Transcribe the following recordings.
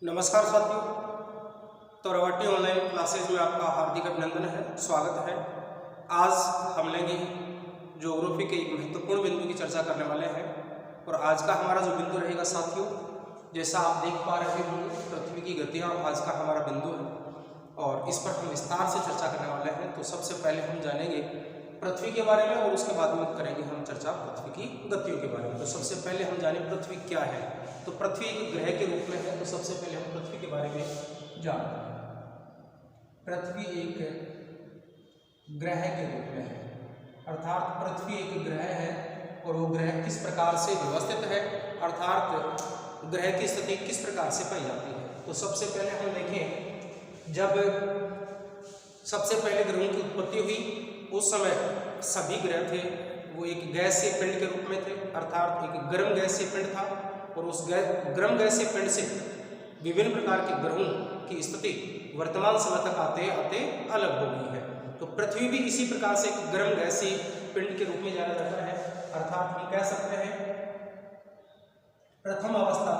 नमस्कार साथियों, तो रवाटी ऑनलाइन क्लासेस में आपका हार्दिक अभिनंदन है, स्वागत है। आज हम लेंगे ज्योग्राफी के एक महत्वपूर्ण बिंदु की चर्चा करने वाले हैं। और आज का हमारा जो बिंदु रहेगा साथियों, जैसा आप देख पा रहे होंगे, पृथ्वी की गतियाँ आज का हमारा बिंदु है और इस पर हम विस्तार से चर्चा करने वाले हैं। तो सबसे पहले हम जानेंगे पृथ्वी के बारे में और उसके बाद में करेंगे हम चर्चा पृथ्वी की गतियों के बारे में। तो सबसे पहले हम जाने पृथ्वी क्या है। तो पृथ्वी एक ग्रह के रूप में है, तो सबसे पहले हम पृथ्वी के बारे में जानते हैं। पृथ्वी एक ग्रह के रूप में है, अर्थात पृथ्वी एक ग्रह है और वो ग्रह किस प्रकार से व्यवस्थित है, अर्थात ग्रह की स्थिति किस प्रकार से पाई जाती है। तो सबसे पहले हम देखें, जब सबसे पहले ग्रहों की उत्पत्ति हुई उस समय सभी ग्रह थे वो एक गैसीय पिंड के रूप में थे, अर्थात एक गर्म गैसीय पिंड था। और उस गर्म गैसीय पिंड से विभिन्न प्रकार के ग्रहों की स्थिति वर्तमान समय तक आते आते अलग हो गई है। तो पृथ्वी भी इसी प्रकार से एक गर्म गैसीय पिंड के रूप में जाना जाता है, अर्थात हम कह सकते हैं प्रथम अवस्था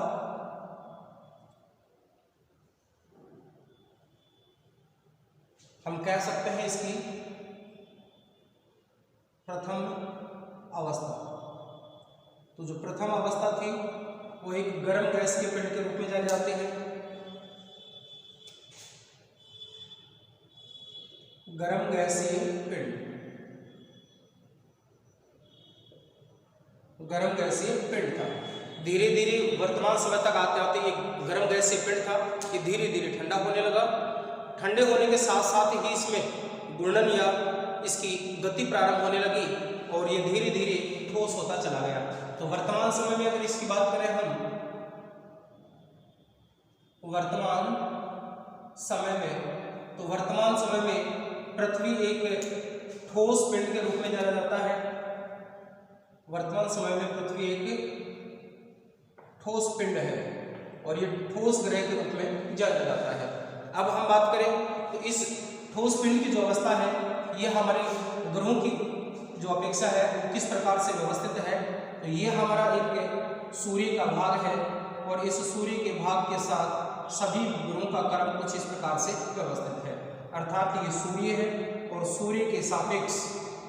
हम कह सकते हैं इसकी प्रथम अवस्था। तो जो प्रथम अवस्था थी वो एक गर्म गैस के पिंड के रूप में जाने जाते हैं। गर्म गैसीय पिंड, गर्म गैसीय पिंड था। धीरे धीरे वर्तमान समय तक आते आते ये गर्म गैसीय पिंड था, ये धीरे धीरे ठंडा होने लगा। ठंडे होने के साथ साथ ही इसमें घूर्णन या इसकी गति प्रारंभ होने लगी और ये धीरे धीरे ठोस होता चला गया। तो वर्तमान समय में अगर इसकी बात करें हम, वर्तमान समय में पृथ्वी एक ठोस पिंड के रूप में जाना जाता है। वर्तमान समय में पृथ्वी एक ठोस पिंड है और ये ठोस ग्रह के रूप में जाना जाता है। अब हम बात करें तो इस ठोस पिंड की जो अवस्था है ये हमारे ग्रहों की जो अपेक्षा है वो किस प्रकार से व्यवस्थित है। तो ये हमारा एक सूर्य का भाग है और इस सूर्य के भाग के साथ सभी ग्रहों का क्रम कुछ इस प्रकार से व्यवस्थित है, अर्थात ये सूर्य है और सूर्य के सापेक्ष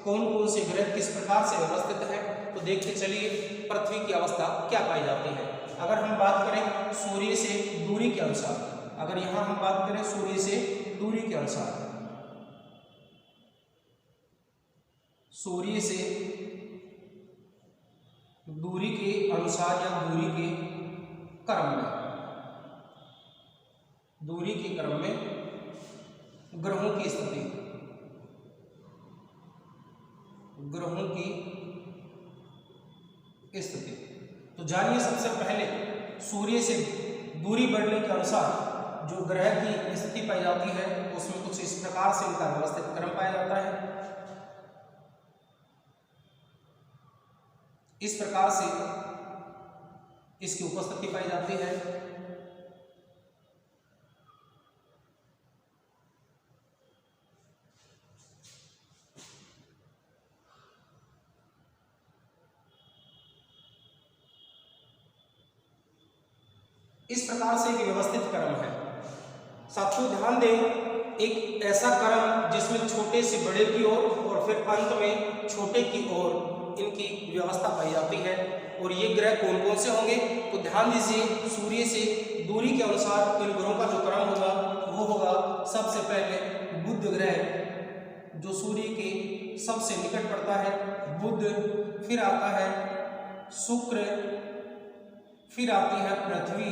कौन कौन से ग्रह किस प्रकार से व्यवस्थित है। तो देखते चलिए पृथ्वी की अवस्था क्या पाई जाती है। अगर हम बात करें सूर्य से दूरी के अनुसार, अगर यहाँ हम बात करें सूर्य से दूरी के अनुसार, सूर्य से दूरी के अनुसार या दूरी के क्रम में ग्रहों की स्थिति, तो जानिए सबसे पहले सूर्य से दूरी बढ़ने के अनुसार जो ग्रह की स्थिति पाई जाती है उसमें कुछ इस प्रकार से इनका व्यवस्थित क्रम पाया जाता है। इस प्रकार से इसकी उपस्थिति पाई जाती है। इस प्रकार से एक व्यवस्थित क्रम है। साथियों ध्यान दें, एक ऐसा क्रम जिसमें छोटे से बड़े की ओर और फिर अंत में छोटे की ओर इनकी व्यवस्था पाई जाती है। और ये ग्रह कौन कौन से होंगे तो ध्यान दीजिए, सूर्य से दूरी के अनुसार इन ग्रहों का जो क्रम होगा वो होगा सबसे पहले बुध ग्रह जो सूर्य के सबसे निकट पड़ता है, बुध, फिर आता है शुक्र, फिर आती है पृथ्वी,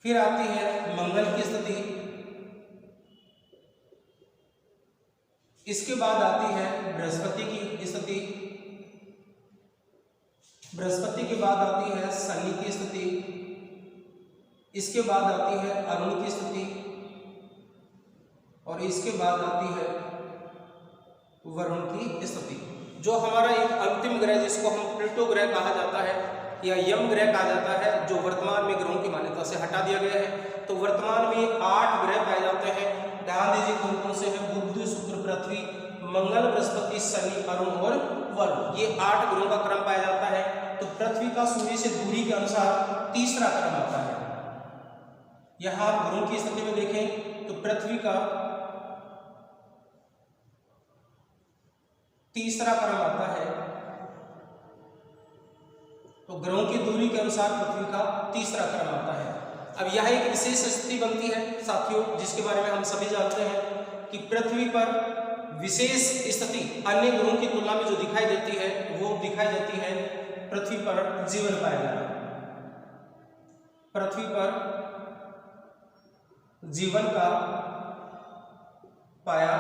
फिर आती है मंगल की स्थिति, इसके बाद आती है बृहस्पति की स्थिति, बृहस्पति के बाद आती है शनि की स्थिति, इसके बाद आती है अरुण की स्थिति और इसके बाद आती है वरुण की स्थिति। जो हमारा एक अंतिम ग्रह जिसको हम प्लूटो ग्रह कहा जाता है या यम ग्रह कहा जाता है, जो वर्तमान में ग्रहों की मान्यता से हटा दिया गया है। तो वर्तमान में 8 ग्रह पाए जाते हैं। ध्यान दीजिए कौन कौन से हैं, बुध, शुक्र, पृथ्वी, मंगल, बृहस्पति, शनि, अरुण और वरुण, ये 8 ग्रहों का क्रम पाया जाता है। तो पृथ्वी का सूर्य से दूरी के अनुसार तीसरा क्रम आता है। यहाँ ग्रहों की स्थिति में देखें तो पृथ्वी का तीसरा क्रम आता है, तो ग्रहों की दूरी के अनुसार पृथ्वी का तीसरा क्रम आता है। अब यह एक विशेष स्थिति बनती है साथियों, जिसके बारे में हम सभी जानते हैं कि पृथ्वी पर विशेष स्थिति अन्य ग्रहों की तुलना में जो दिखाई देती है वो दिखाई देती है पृथ्वी पर जीवन पाया जाना। पृथ्वी पर जीवन का पाया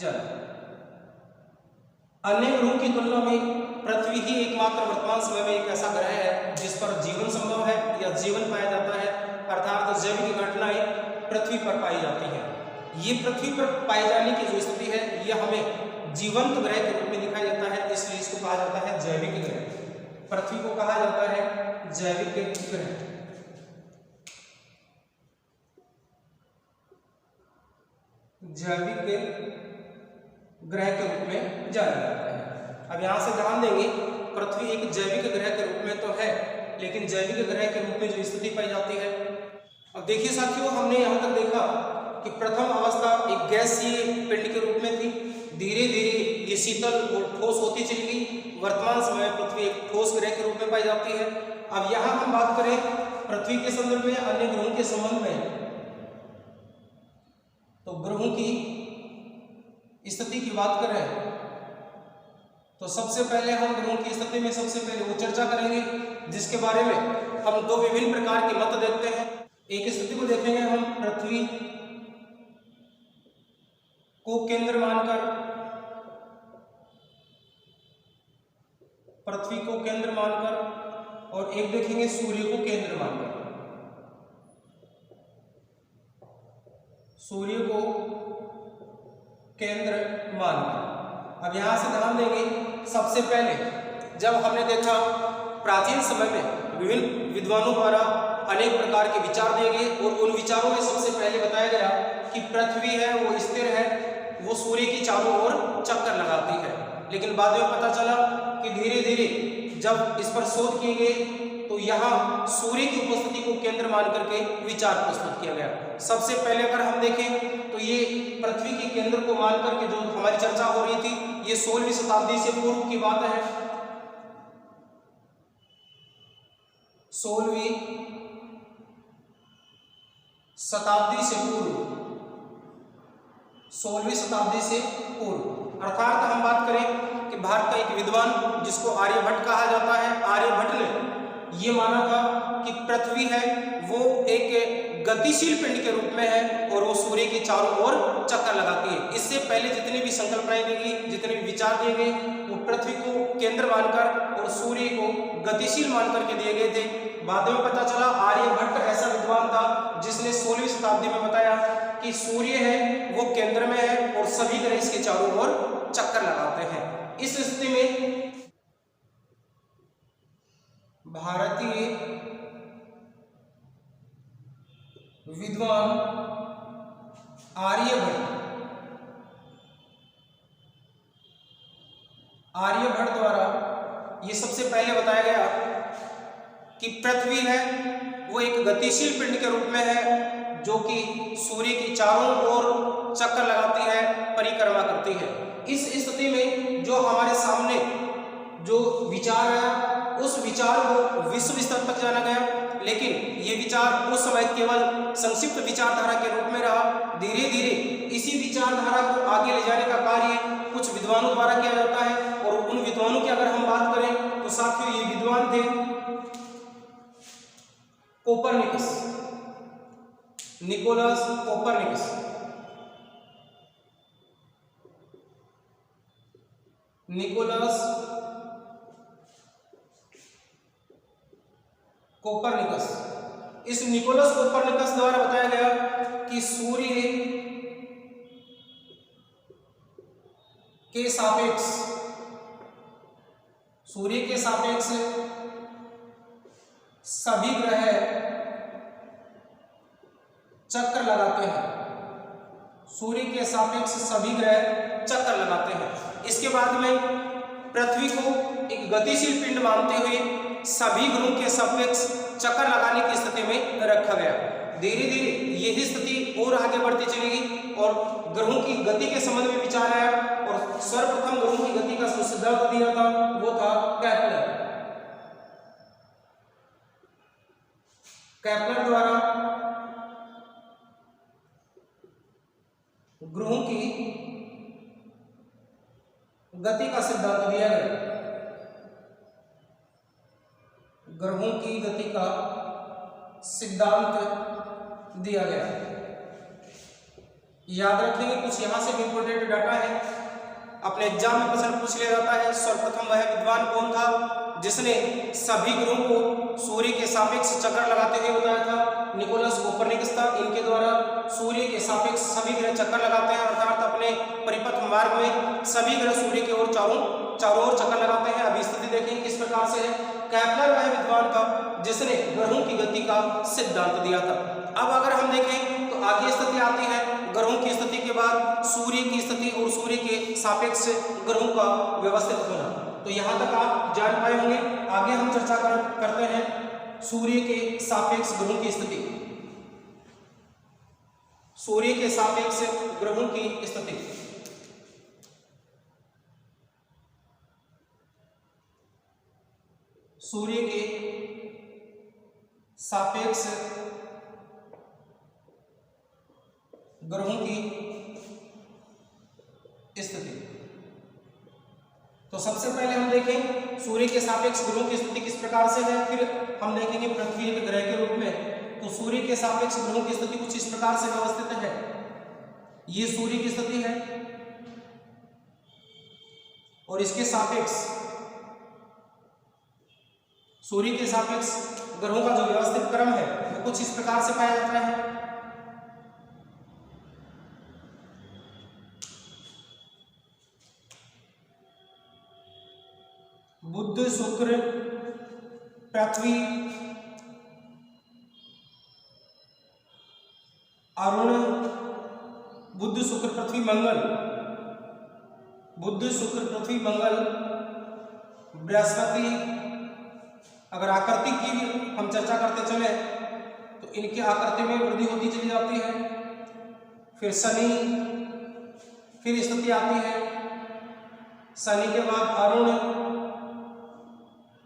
जाना। अन्य ग्रहों की तुलना में पृथ्वी ही एकमात्र वर्तमान समय में एक ऐसा ग्रह है जिस पर जीवन संभव है या जीवन पाया जाता है, अर्थात जैविक घटनाएं पृथ्वी पर पाई जाती हैं। ये पृथ्वी पर पाए जाने की जो स्थिति है यह हमें जीवंत ग्रह के रूप में दिखाई देता है, इसलिए इसको कहा जाता है जैविक ग्रह। पृथ्वी को कहा जाता है जैविक ग्रह। जैविक ग्रह के रूप में जाना जाता है। अब यहां से ध्यान देंगे, पृथ्वी एक जैविक ग्रह के रूप में तो है, लेकिन जैविक ग्रह के रूप में जो स्थिति पाई जाती है। अब देखिए साथियों, हमने यहां तक देखा कि प्रथम अवस्था एक गैसीय पिंड के रूप में थी, धीरे धीरे ये शीतल और ठोस होती चली गई। वर्तमान समय पृथ्वी एक ठोस ग्रह के रूप में पाई जाती है। अब यहां हम बात करें पृथ्वी के संदर्भ में, अन्य ग्रहों के संबंध में, तो ग्रहों की स्थिति की बात करें तो सबसे पहले हम ग्रहों की स्थिति में सबसे पहले वो चर्चा करेंगे जिसके बारे में हम दो विभिन्न प्रकार के मत देखते हैं। एक स्थिति को देखेंगे हम पृथ्वी को केंद्र मानकर, पृथ्वी को केंद्र मानकर, और एक देखेंगे सूर्य को केंद्र मानकर। सूर्य को केंद्र मानकर। अब यहां से ध्यान देंगे, सबसे पहले जब हमने देखा प्राचीन समय में विभिन्न विद्वानों द्वारा अनेक प्रकार के विचार दिए गए और उन विचारों में सबसे पहले बताया गया कि पृथ्वी है वो स्थिर है, वो सूर्य की चारों ओर चक्कर लगाती है। लेकिन बाद में पता चला कि धीरे धीरे जब इस पर शोध किए गए तो यहाँ सूर्य की उपस्थिति को केंद्र मान करके विचार प्रस्तुत किया गया। सबसे पहले अगर हम देखें तो ये पृथ्वी के केंद्र को मान करके जो हमारी चर्चा हो रही थी, ये 16वीं शताब्दी से पूर्व की बात है। 16वीं शताब्दी से पूर्व, 16वीं शताब्दी से पूर्व, अर्थात हम बात करें कि भारत का एक विद्वान जिसको आर्यभट्ट कहा जाता है, आर्यभट्ट ने ये माना था कि पृथ्वी है वो एक गतिशील पिंड के रूप में है और वो सूर्य के चारों ओर चक्कर लगाती है। इससे पहले जितनी भी संकल्पनाएं दी गई, जितने भी विचार दिए गए, वो पृथ्वी को केंद्र मानकर और सूर्य को गतिशील मान करके दिए गए थे। बाद में पता चला आर्यभट्ट ऐसा विद्वान था जिसने 16वीं शताब्दी में बताया कि सूर्य है वो केंद्र में है और सभी ग्रह इसके चारों ओर चक्कर लगाते हैं। इस स्थिति में भारतीय विद्वान आर्यभट्ट द्वारा ये सबसे पहले बताया गया कि पृथ्वी है वो एक गतिशील पिंड के रूप में है जो कि सूर्य के चारों ओर चक्कर लगाती है, परिक्रमा करती है। इस स्थिति में जो हमारे सामने जो विचार है उस विचार को विश्व स्तर तक जाना गया, लेकिन ये विचार उस समय केवल संक्षिप्त विचारधारा के रूप में रहा। धीरे धीरे इसी विचारधारा को आगे ले जाने का कार्य कुछ विद्वानों द्वारा किया जाता है। और उन विद्वानों की अगर हम बात करें तो साथियों ये विद्वान थे Copernicus, Nicholas Copernicus. Nicholas Copernicus, इस निकोलस कोपरनिकस द्वारा बताया गया कि सूर्य के सापेक्ष, सूर्य के सापेक्ष सभी ग्रह चक्कर लगाते हैं। सूर्य के सापेक्ष सभी ग्रह चक्कर लगाते हैं। इसके बाद में पृथ्वी को एक गतिशील पिंड मानते हुए सभी ग्रहों के सापेक्ष चक्कर लगाने की स्थिति में रखा गया। धीरे धीरे यही स्थिति और आगे बढ़ती चलेगी और ग्रहों की गति के संबंध में विचार आया और सर्वप्रथम ग्रहों की गति का सिद्धांत दिया था वो था केपलर। केपलर द्वारा ग्रहों की गति का सिद्धांत दिया गया। ग्रहों की गति का सिद्धांत दिया गया। याद रखेंगे, कुछ यहां से भी इंपोर्टेंट डाटा है, अपने एग्जाम में प्रश्न पूछ लिया जाता है। सर्वप्रथम वह विद्वान कौन था जिसने सभी ग्रहों को सूर्य के सापेक्ष चक्कर लगाते हुए बताया था? निकोलस कोपरनिकस था। इनके द्वारा सूर्य के सापेक्ष सभी ग्रह चक्कर लगाते हैं, अर्थात अपने परिपथ मार्ग में सभी ग्रह सूर्य के ओर चारों ओर चक्कर लगाते हैं। अभी स्थिति देखें किस प्रकार से है। केपलर वह विद्वान था जिसने ग्रहों की गति का सिद्धांत दिया था। अब अगर हम देखें तो आगे स्थिति आती है ग्रहों की स्थिति के बाद सूर्य की स्थिति और सूर्य के सापेक्ष ग्रहों का व्यवस्थित होना। तो यहां तक आप जान पाए होंगे। आगे हम चर्चा करते हैं सूर्य के सापेक्ष ग्रहों की स्थिति। सूर्य के सापेक्ष ग्रहों की स्थिति। सूर्य के सापेक्ष ग्रहों की स्थिति। तो सबसे पहले हम देखें सूर्य के सापेक्ष ग्रहों की स्थिति किस प्रकार से है, फिर हम देखेंगे पृथ्वी के ग्रह के रूप में। तो सूर्य के सापेक्ष ग्रहों की स्थिति कुछ इस प्रकार से व्यवस्थित है। ये सूर्य की स्थिति है और इसके सापेक्ष सूर्य के सापेक्ष ग्रहों का जो व्यवस्थित क्रम है वो कुछ इस प्रकार से पाया जाता है। बुध, शुक्र, पृथ्वी, अरुण, बुध, शुक्र, पृथ्वी, मंगल, बुध, शुक्र, पृथ्वी, मंगल, बृहस्पति। अगर आकृति की हम चर्चा करते चले तो इनकी आकृति में वृद्धि होती चली जाती है। फिर शनि, फिर स्थिति आती है शनि के बाद अरुण,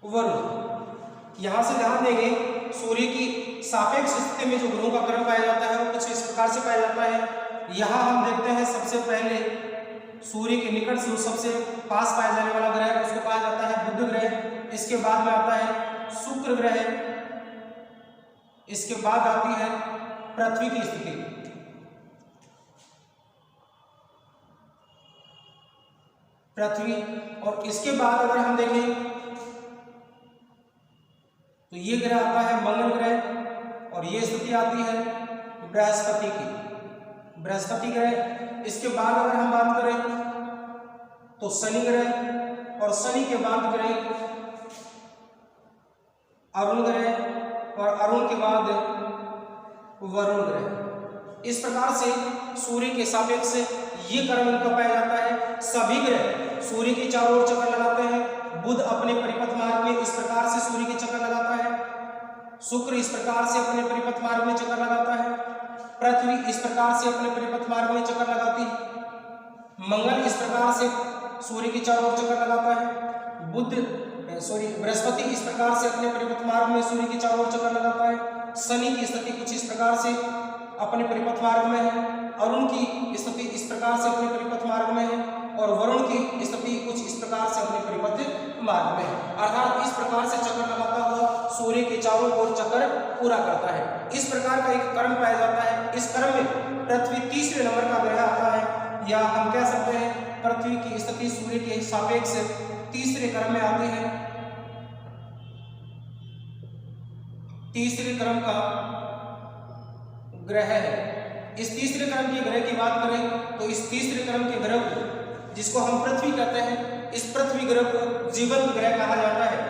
वरुण। यहां से ध्यान देंगे सूर्य की सापेक्ष स्थिति में जो ग्रहों का क्रम पाया जाता है वो कुछ इस प्रकार से पाया जाता है। यहां हम देखते हैं सबसे पहले सूर्य के निकट से सबसे पास पाया जाने वाला ग्रह उसको कहा जाता है बुध ग्रह। इसके बाद में आता है शुक्र ग्रह। इसके बाद आती है पृथ्वी की स्थिति। पृथ्वी, और इसके बाद अगर हम देखें तो ये ग्रह आता है मंगल ग्रह और ये स्थिति आती है बृहस्पति की, बृहस्पति ग्रह। इसके बाद अगर हम बात करें तो शनि ग्रह और शनि के बाद ग्रह अरुण ग्रह और अरुण के बाद वरुण ग्रह। इस प्रकार से सूर्य के सापेक्ष ये क्रम इनका पाया जाता है। सभी ग्रह सूर्य के चारों ओर चक्कर लगाते हैं। बुध अपने परिपथ मार्ग में इस प्रकार से सूर्य के चक्कर लगाता है। शुक्र इस प्रकार से अपने परिपथ मार्ग में चक्कर लगाता है। पृथ्वी इस प्रकार से अपने परिपथ मार्ग में चक्कर लगाती है। मंगल इस प्रकार से सूर्य के चारों ओर चक्कर लगाता है। बृहस्पति इस प्रकार से अपने परिपथ मार्ग में सूर्य के चारों ओर चक्कर लगाता है। शनि की स्थिति कुछ इस प्रकार से अपने परिपथ मार्ग में है। अरुण की स्थिति इस प्रकार से अपने परिपथ मार्ग में है और वरुण की स्थिति कुछ इस प्रकार से अपने परिपथ मार्ग में है। अर्थात इस प्रकार से चक्कर लगाता हुआ सूर्य के चारों ओर चक्कर पूरा करता है। इस प्रकार का एक क्रम पाया जाता है। इस क्रम में पृथ्वी तीसरे नंबर का ग्रह आता है, या हम कह सकते हैं पृथ्वी की स्थिति सूर्य के सापेक्ष तीसरे क्रम में आती है। तीसरे क्रम का ग्रह है। इस तीसरे क्रम के ग्रह की बात करें तो इस तीसरे क्रम के ग्रह को, जिसको हम पृथ्वी कहते हैं, इस पृथ्वी ग्रह को जीवंत ग्रह कहा जाता है।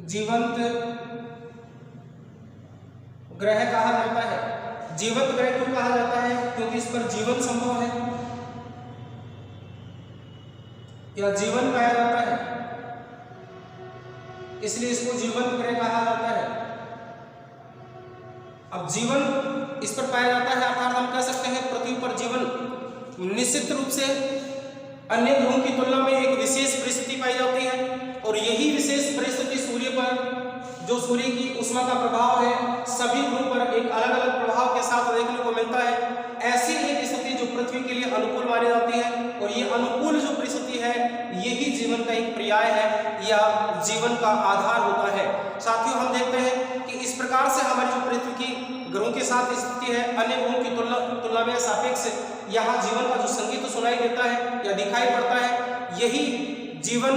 जीवंत ग्रह कहा जाता है। जीवंत ग्रह क्यों कहा जाता है? क्योंकि इस पर जीवन संभव है या जीवन पाया जाता है। इसलिए इसको जीवंत ग्रह कहा जाता है। अब जीवन इस पर पाया जाता है, अर्थात हम कह सकते हैं पृथ्वी पर जीवन निश्चित रूप से अन्य ग्रहों की तुलना में एक विशेष परिस्थिति पाई जाती है, और यही विशेष परिस्थिति सूर्य पर, जो सूर्य की उष्मा का प्रभाव है, सभी ग्रहों पर एक अलग अलग प्रभाव के साथ देखने को मिलता है। ऐसी एक स्थिति जो पृथ्वी के लिए अनुकूल मानी जाती है, और ये अनुकूल जो परिस्थिति है यही जीवन का एक पर्याय है या जीवन का आधार होता है। साथियों, हम देखते हैं कि इस प्रकार से हमारी जो पृथ्वी की ग्रहों के साथ स्थिति है, अन्य ग्रहों की तुलना में सापेक्ष यहाँ जीवन का जो संगीत सुनाई देता है या दिखाई पड़ता है, यही जीवन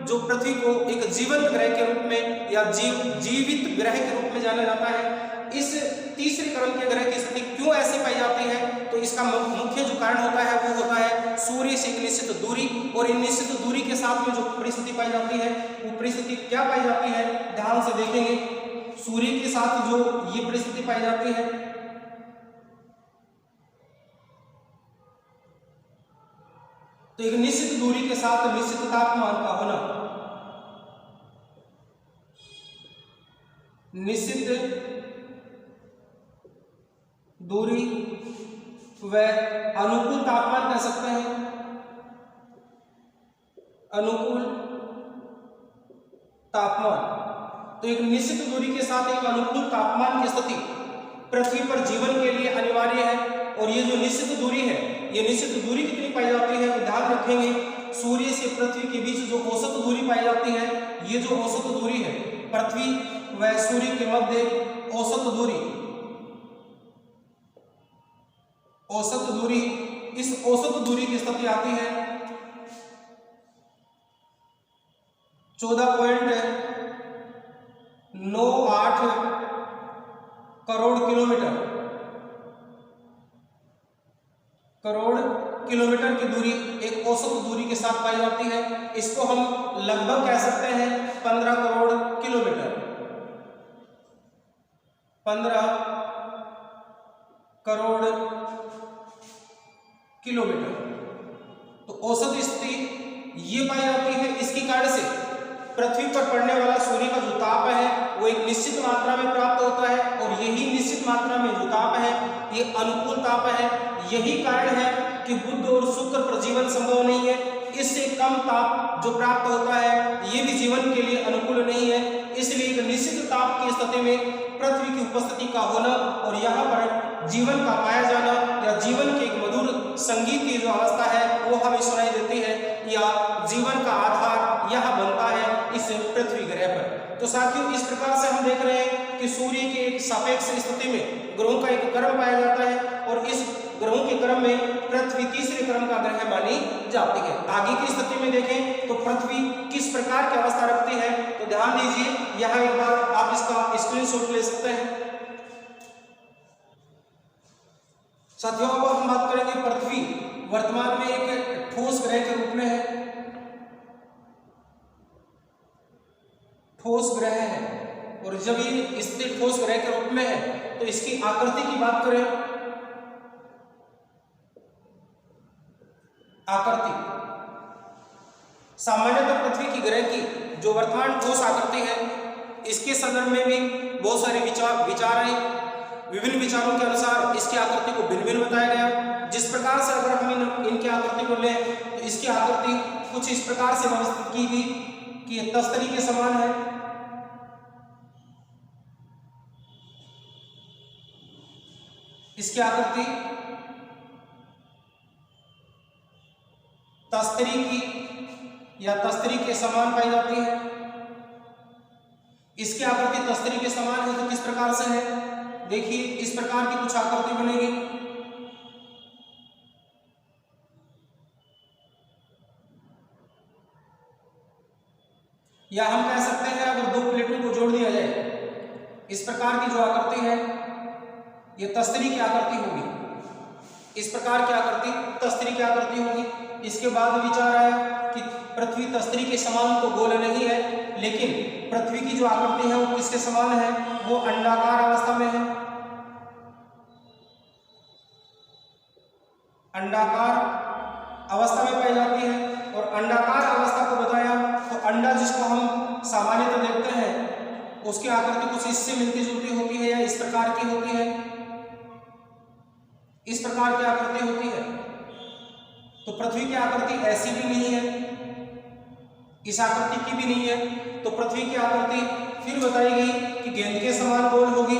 जो पृथ्वी को एक जीवंत ग्रह के रूप में या जीवित ग्रह के रूप में जाना जाता है। इस तीसरे क्रम के ग्रह की स्थिति क्यों ऐसी पाई जाती है, तो इसका मुख्य जो कारण होता है वो होता है सूर्य से एक निश्चित दूरी, और इन निश्चित दूरी के साथ में जो परिस्थिति पाई जाती है वो परिस्थिति क्या पाई जाती है, ध्यान से देखेंगे। सूर्य के साथ जो ये परिस्थिति पाई जाती है, तो एक निश्चित दूरी के साथ निश्चित तापमान का होना, निश्चित दूरी व अनुकूल तापमान कह सकते हैं, अनुकूल तापमान। तो एक निश्चित दूरी के साथ एक अनुकूल तापमान की स्थिति पृथ्वी पर जीवन के लिए अनिवार्य है। और ये जो निश्चित दूरी है, ये निश्चित दूरी कितनी पाई जाती है, तो ध्यान रखेंगे सूर्य से पृथ्वी के बीच जो औसत दूरी पाई जाती है, ये जो औसत दूरी है पृथ्वी व सूर्य के मध्य औसत दूरी, औसत दूरी, इस औसत दूरी की स्थिति आती है 14.98 करोड़ किलोमीटर की दूरी एक औसत दूरी के साथ पाई जाती है। इसको हम लगभग कह सकते हैं 15 करोड़ किलोमीटर, 15 करोड़ किलोमीटर। तो औसत स्थिति ये पाई जाती है। इसके कारण से पृथ्वी पर पड़ने वाला सूर्य का जो ताप है वो एक निश्चित मात्रा में प्राप्त होता है, और यही निश्चित मात्रा में जो ताप है ये अनुकूल ताप है। यही कारण है कि बुध और शुक्र पर जीवन संभव नहीं है। इससे कम ताप जो प्राप्त होता है ये भी जीवन के लिए अनुकूल नहीं है। इसलिए एक निश्चित ताप की स्थिति में पृथ्वी की उपस्थिति का होना और यहाँ पर जीवन का पाया जाना या जीवन के एक मधुर संगीत की जो अवस्था है वो हमें सुनाई देती है, या जीवन का आधार यहाँ बनता है इस पृथ्वी ग्रह पर। तो साथियों, इस प्रकार से हम देख रहे हैं कि सूर्य की एक सापेक्ष स्थिति में ग्रहों का एक क्रम पाया जाता है, और इस ग्रहों के क्रम में पृथ्वी तीसरे क्रम का ग्रह मानी जाती है। आगे की स्थिति में देखें तो पृथ्वी किस प्रकार की अवस्था रखती है, तो ध्यान दीजिए, यहाँ एक बार आप इसका स्क्रीनशॉट ले सकते हैं। साथियों, अब हम बात करेंगे पृथ्वी वर्तमान में एक ठोस ग्रह के रूप में है, ठोस ग्रह है। और जब ये स्थिति ठोस ग्रह के रूप में है तो इसकी आकृति की बात करें, आकृति सामान्यतः पृथ्वी की ग्रह की जो वर्तमान ठोस आकृति है इसके संदर्भ में भी बहुत सारे विचार हैं। विभिन्न विचारों के अनुसार इसकी आकृति को भिन्न भिन्न बताया गया। जिस प्रकार से अगर हम इनकी आकृति को लें तो इसकी आकृति कुछ इस प्रकार से व्यवस्थित की गई कि ये तस्तरी के समान है, इसकी आकृति तस्तरी की या तस्तरी के समान पाई जाती है। इसकी आकृति तस्तरी के समान है तो किस प्रकार से है, देखिए इस प्रकार की कुछ आकृति बनेगी। या हम कह सकते हैं अगर दो प्लेटों को जोड़ दिया जाए, इस प्रकार की जो आकृति है ये तस्तरी की आकृति होगी। इस प्रकार की आकृति तस्तरी की आकृति होगी। इसके बाद विचार आया कि पृथ्वी तस्तरी के समान तो गोल नहीं है, लेकिन पृथ्वी की जो आकृति है वो किसके समान है, वो अंडाकार अवस्था में है। अंडाकार अवस्था में पाई जाती है। और अंडाकार अवस्था को बताया तो अंडा जिसको हम सामान्यतः देखते उसकी आकृति कुछ इससे मिलती जुलती होती है या इस प्रकार की होती है, इस प्रकार की आकृति होती है। तो पृथ्वी की आकृति ऐसी भी नहीं है, इस आकृति की भी नहीं है। तो पृथ्वी की आकृति फिर बताई गई कि गेंद के समान गोल होगी,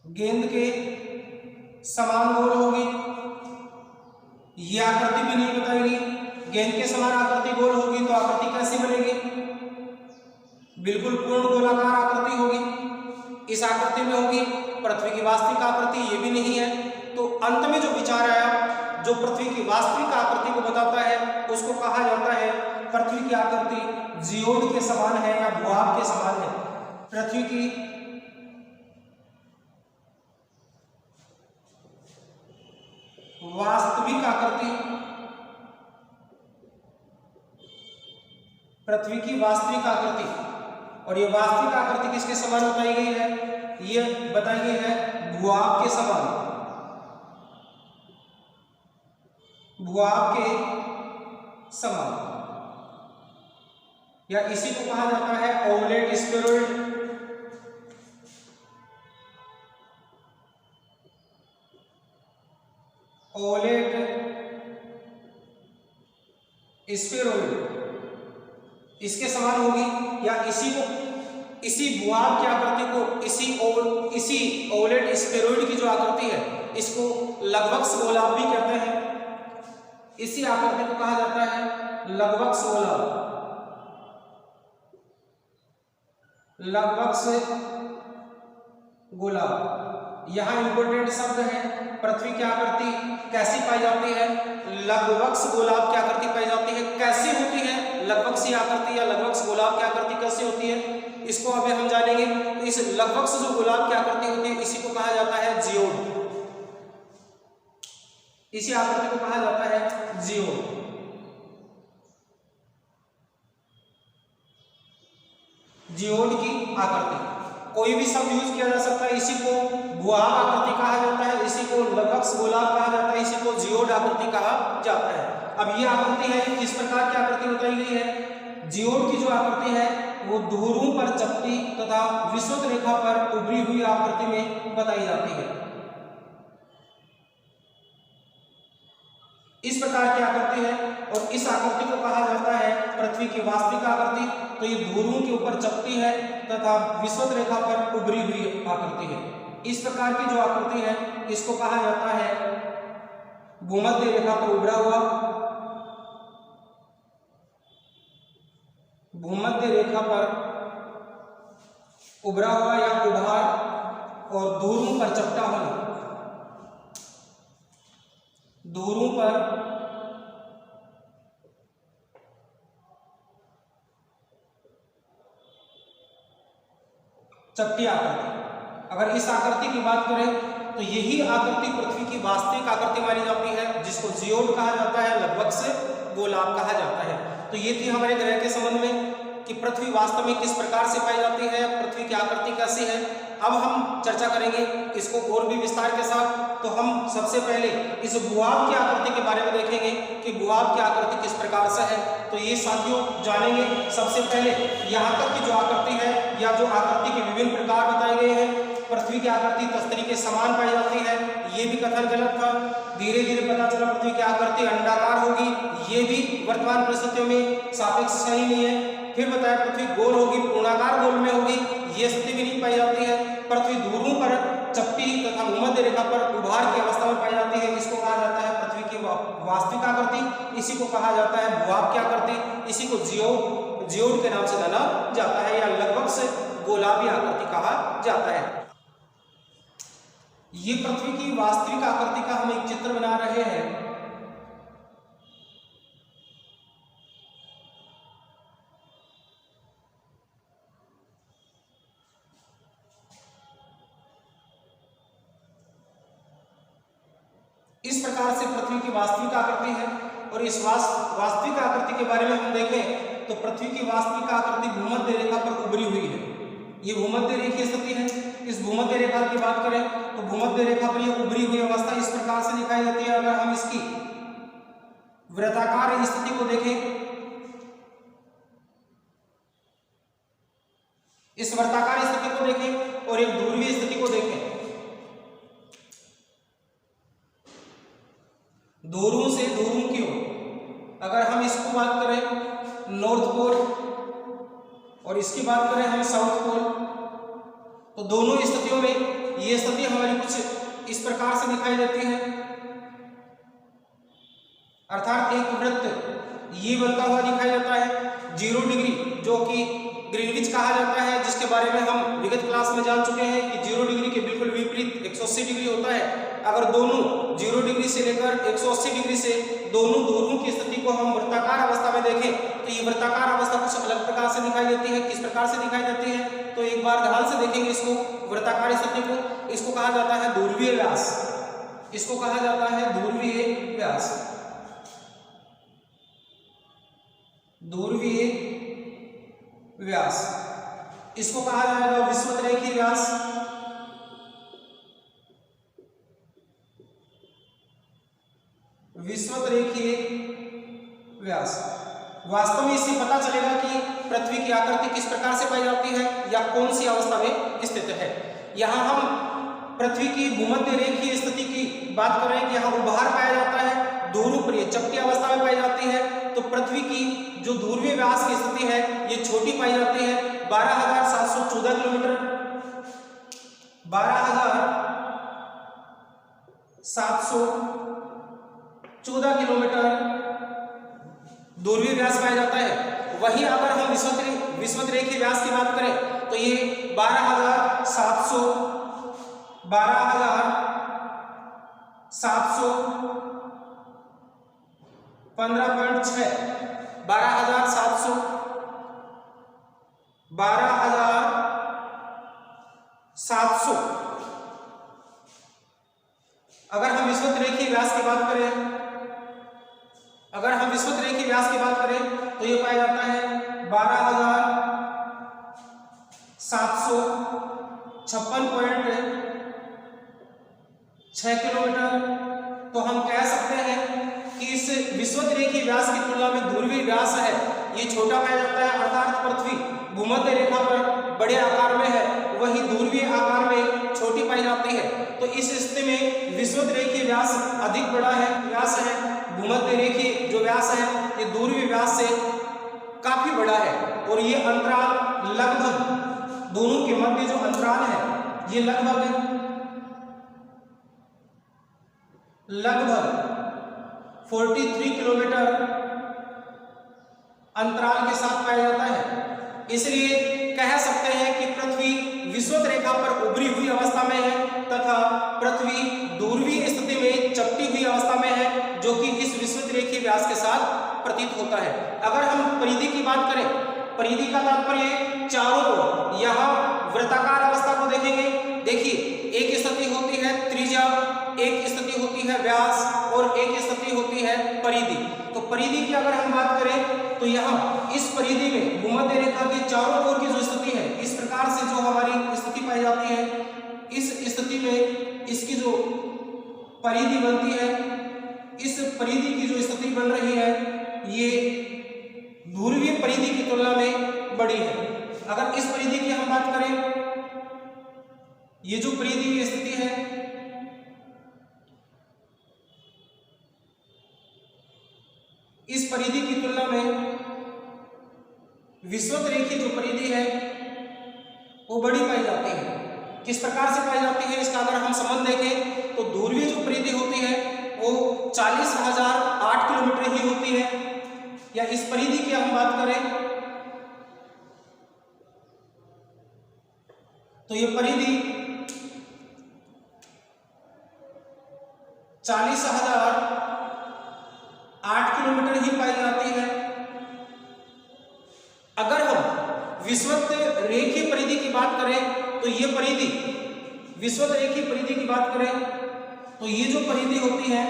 गेंद के समान गोल होगी। यह आकृति भी नहीं बताई गई, गेंद के समान आकृति गोल होगी तो आकृति कैसी बनेगी? बिल्कुल पूर्ण गोलाकार आकृति होगी, इस आकृति में होगी। पृथ्वी की वास्तविक आकृति ये भी नहीं है। तो अंत में जो विचार आया, जो पृथ्वी की वास्तविक आकृति को बताता है, उसको कहा जाता है पृथ्वी की आकृति जियोड के समान है या भूभाग के समान है। पृथ्वी की वास्तविक आकृति, पृथ्वी की वास्तविक आकृति, और ये वास्तविक आकृति किसके समान बताई गई है? ये बताई गई है भूभाग के समान, भूभाग के समान, या इसी को कहा जाता है ओवलेट स्फेरॉइड। ओवलेट स्फेरॉइड इसके समान होगी, या इसी भूभाग की आकृति को, इसी ओवलेट स्फेरॉइड की जो आकृति है, इसको लघुवक्ष गोलाभ भी कहते हैं। इसी आकृति को कहा जाता है लघुवक्ष गोलाभ, लघुवक्ष गोलाभ। यहां इंपोर्टेंट शब्द है, पृथ्वी की आकृति कैसी पाई जाती है? लघुवक्ष गोलाभ की आकृति पाई जाती है। कैसी होती है लघुवक्षीय आकृति या लघुवक्ष गोलाभ की आकृति कैसी होती है, इसको अभी हम जानेंगे। तो इस लघुवक्ष जो गोलाभ की आकृति होती है, इसी को कहा जाता है जियोड। इसी आकृति को कहा जाता है जियोड। जियोड की आकृति कोई भी शब्द यूज किया जा सकता है। इसी को भूभाग आकृति कहा जाता है, इसी को लघुवक्ष गोलाभ कहा जाता है, इसी को जियोड आकृति कहा जाता है। अब ये आकृति है, किस प्रकार की आकृति बताई गई है? जियोड की जो आकृति है वो ध्रुवों पर चपटी तथा विषुवत रेखा पर उभरी हुई आकृति में बताई जाती है। इस प्रकार की आकृति है, और इस आकृति को कहा जाता है पृथ्वी की वास्तविक आकृति। तो ये ध्रुवों के ऊपर चपटी है तथा विषुवत रेखा पर उभरी हुई आकृति है। इस प्रकार की जो आकृति है, इसको कहा जाता है भूमध्य रेखा पर उभरा हुआ, भूमध्य रेखा पर उभरा हुआ या उभार, और ध्रुवों पर चपटा होना, ध्रुवों पर चपटी आकृति। अगर इस आकृति की बात करें तो यही आकृति पृथ्वी की वास्तविक आकृति मानी जाती है, जिसको जियोड कहा जाता है, लघुवक्ष गोलाभ कहा जाता है। तो ये थी हमारे ग्रह के संबंध में कि पृथ्वी वास्तव में किस प्रकार से पाई जाती है, पृथ्वी की आकृति कैसी है। अब हम चर्चा करेंगे इसको और भी विस्तार के साथ। तो हम सबसे पहले इस भूभाग की आकृति के बारे में देखेंगे कि भूभाग की आकृति किस प्रकार से है। तो ये साथियों जानेंगे। सबसे पहले यहाँ तक की जो आकृति है या जो आकृति के विभिन्न प्रकार बताए गए हैं। पृथ्वी की आकृति तस्तरी के समान पाई जाती है, ये भी कथन गलत था। धीरे धीरे पता चला पृथ्वी की आकृति अंडाकार होगी, ये भी वर्तमान परिस्थितियों में सापेक्ष सही नहीं है। फिर बताया पृथ्वी गोल होगी, पूर्णाकार गोल में होगी, ये स्थिति भी नहीं पाई जाती है। पृथ्वी ध्रुवों पर चपटी तथा भूमध्य रेखा पर उभार की अवस्था में पाई जाती है, इसको कहा जाता है पृथ्वी की वास्तविक आकृति। इसी को कहा जाता है भूभाग की आकृति, इसी को जियोड के नाम से जाना जाता है या लघुवक्ष गोलाभी आकृति कहा जाता है। ये पृथ्वी की वास्तविक आकृति का हम एक चित्र बना रहे हैं। इस प्रकार से पृथ्वी की वास्तविक आकृति है। और इस वास्तविक आकृति के बारे में हम देखें तो पृथ्वी की वास्तविक आकृति भूमध्य रेखा पर उभरी हुई है। ये भूमध्य रेखीय स्थिति है। इस भूमध्य रेखा की बात करें तो भूमध्य रेखा पर ये उभरी हुई अवस्था इस प्रकार से दिखाई देती है। अगर हम इसकी वृत्ताकार स्थिति को देखें इस वर्ताकार स्थिति को देखें और एक ध्रुवीय स्थिति को देखें। ध्रुव से ध्रुव की ओर अगर हम इसको बात करें नॉर्थ पोल और इसकी बात करें हम साउथ पोल, तो दोनों स्थितियों में ये स्थिति हमारी कुछ इस प्रकार से दिखाई देती है। अर्थात एक वृत्त ये बनता हुआ दिखाई देता है 0 डिग्री, जो कि ग्रीनविच कहा जाता है, जिसके बारे में हम विगत क्लास में जान चुके हैं कि 0 डिग्री के बिल्कुल विपरीत 180 डिग्री होता है। अगर दोनों 0 डिग्री से लेकर 180 डिग्री से दोनों ध्रुवों की स्थिति को हम वृत्ताकार अवस्था में देखें तो ये वृत्ताकार अवस्था कुछ अलग प्रकार से दिखाई देती है। किस प्रकार से दिखाई देती है, तो एक बार ध्यान से देखेंगे इसको, वृत्ताकार स्थिति को। इसको कहा जाता है ध्रुवीय व्यास, इसको कहा जाता है ध्रुवीय व्यास, ध्रुवीय व्यास। इसको कहा जाएगा विषुवतरेखीय व्यास, विषुवतरेखीय व्यास। वास्तव में इससे पता चलेगा कि पृथ्वी की आकृति किस प्रकार से पाई जाती है या कौन सी अवस्था में स्थित है। यहाँ हम पृथ्वी की भूमध्य रेखीय स्थिति की बात कर रहे हैं कि यहाँ उभार पाया जाता है, ध्रुव चपटी अवस्था में पाई जाती है। तो पृथ्वी की जो ध्रुवीय व्यास की स्थिति है ये छोटी पाई जाती है, 12,714 किलोमीटर, 12,714 किलोमीटर ध्रुवीय व्यास पाया जाता है। वहीं अगर हम विषुवतरेखीय व्यास की बात करें तो ये 12,715.6 12,700 अगर हम विषुवतरेखीय व्यास की बात करें, तो ये पाया जाता है 12,756.6 किलोमीटर। तो हम कह सकते हैं कि इस विषुवतरेखीय व्यास की तुलना में ध्रुवीय व्यास है ये छोटा पाया जाता है। अर्थात पृथ्वी भूमध्य रेखा पर बड़े आकार में है, वही ध्रुवीय आकार में छोटी पाई जाती है। तो इस स्थिति में विषुवतरेखीय व्यास अधिक बड़ा है, व्यास है। भूमध्य रेखीय जो व्यास है ये ध्रुवीय व्यास से काफी बड़ा है और ये अंतराल लगभग दोनों के मध्य जो अंतराल है ये लगभग 43 किलोमीटर अंतराल के साथ पाया जाता है। इसलिए कह सकते हैं कि पृथ्वी विषुवत रेखा पर उभरी हुई अवस्था में है तथा पृथ्वी ध्रुवीय स्थिति में चपटी हुई अवस्था में है, जो कि इस विषुवत रेखीय व्यास के साथ प्रतीत होता है। अगर हम परिधि की बात करें, परिधि का तात्पर्य चारों ओर, यहाँ वृत्ताकार अवस्था को देखेंगे। देखिए एक स्थिति होती है त्रिज्या, एक स्थिति होती है व्यास और एक स्थिति होती है परिधि। तो परिधि की अगर हम बात करें तो यहाँ इस परिधि में भूमध्य रेखा के चारों ओर की जो स्थिति है, इस प्रकार से जो हमारी स्थिति पाई जाती है, इस स्थिति में इसकी जो परिधि बनती है, इस परिधि की जो स्थिति बन रही है ये ध्रुवीय परिधि की तुलना में बड़ी है। अगर इस परिधि की हम बात करें, ये जो परिधि की स्थिति है इस परिधि की तुलना में विषुवतरेखीय जो परिधि है वो बड़ी पाई जाती है। किस प्रकार से पाई जाती है इसका अगर हम संबंध देखें तो ध्रुवीय जो परिधि होती है वो 40,008 किलोमीटर ही होती है। या इस परिधि की हम बात करें तो ये परिधि 40,008 किलोमीटर ही पाई जाती है। अगर हम विषुवत रेखीय परिधि की बात करें तो ये परिधि, विषुवत रेखीय परिधि की बात करें तो ये जो परिधि होती है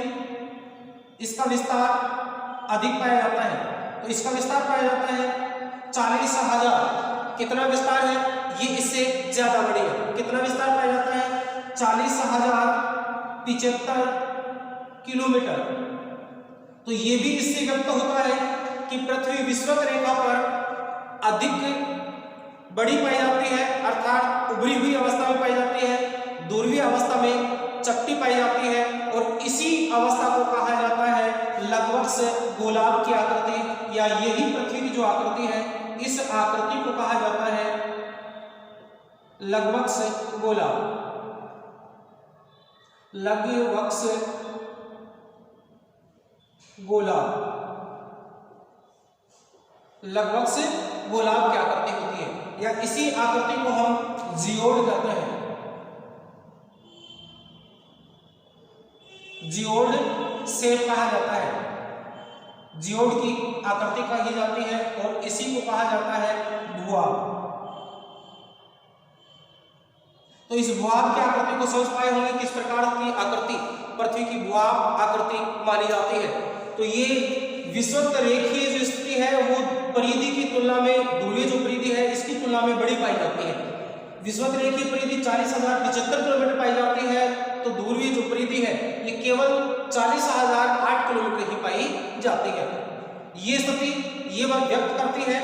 इसका विस्तार अधिक पाया जाता है। तो इसका विस्तार पाया जाता है 40,000। कितना विस्तार है, ये इससे ज्यादा बड़ी है। कितना विस्तार पाया जाता है 40,075 किलोमीटर। तो ये भी इससे व्यक्त होता है कि पृथ्वी विषुवत रेखा पर अधिक बड़ी पाई जाती है अर्थात उभरी हुई अवस्था में पाई जाती है, ध्रुवीय अवस्था में चपटी पाई जाती है, और इसी अवस्था को कहा जाता है लगभग से गोलाव की आकृति, या यही पृथ्वी की जो आकृति है इस आकृति को कहा जाता है लगभग से गोलाव, लगभग से गोलाव, लगभग से गोलाव की आकृति होती है, या इसी आकृति को हम जियोड कहते हैं, जियोड शेप कहा जाता है, जियोड की आकृति कही जाती है, और इसी को कहा जाता है भूभाग। तो इस भूभाग की आकृति को समझ पाए होंगे किस प्रकार की आकृति पृथ्वी की भूभाग आकृति मानी जाती है। तो ये विषुवत रेखीय जो स्थिति है वो परिधि की तुलना में, ध्रुवीय जो परिधि है इसकी तुलना में बड़ी पाई जाती है। विषुवत रेखीय परिधि 40,075 किलोमीटर पाई जाती है, तो ध्रुवीय जो परिधि है ये केवल 40,008 किलोमीटर ही पाई जाती है। ये स्थिति ये बात व्यक्त करती है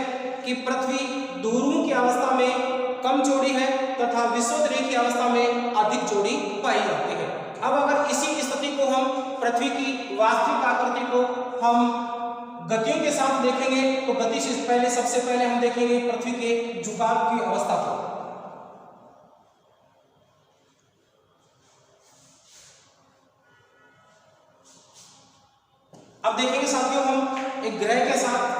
कि पृथ्वी ध्रुवों की अवस्था में कम चौड़ी है तथा विषुवत रेखीय अवस्था में अधिक चौड़ी पाई जाती है। अब अगर इसी स्थिति को हम पृथ्वी की वास्तविक आकृति को हम गतियों के साथ देखेंगे तो गति से पहले सबसे पहले हम देखेंगे पृथ्वी के झुकाव की अवस्था को। अब देखेंगे साथियों हम एक ग्रह के साथ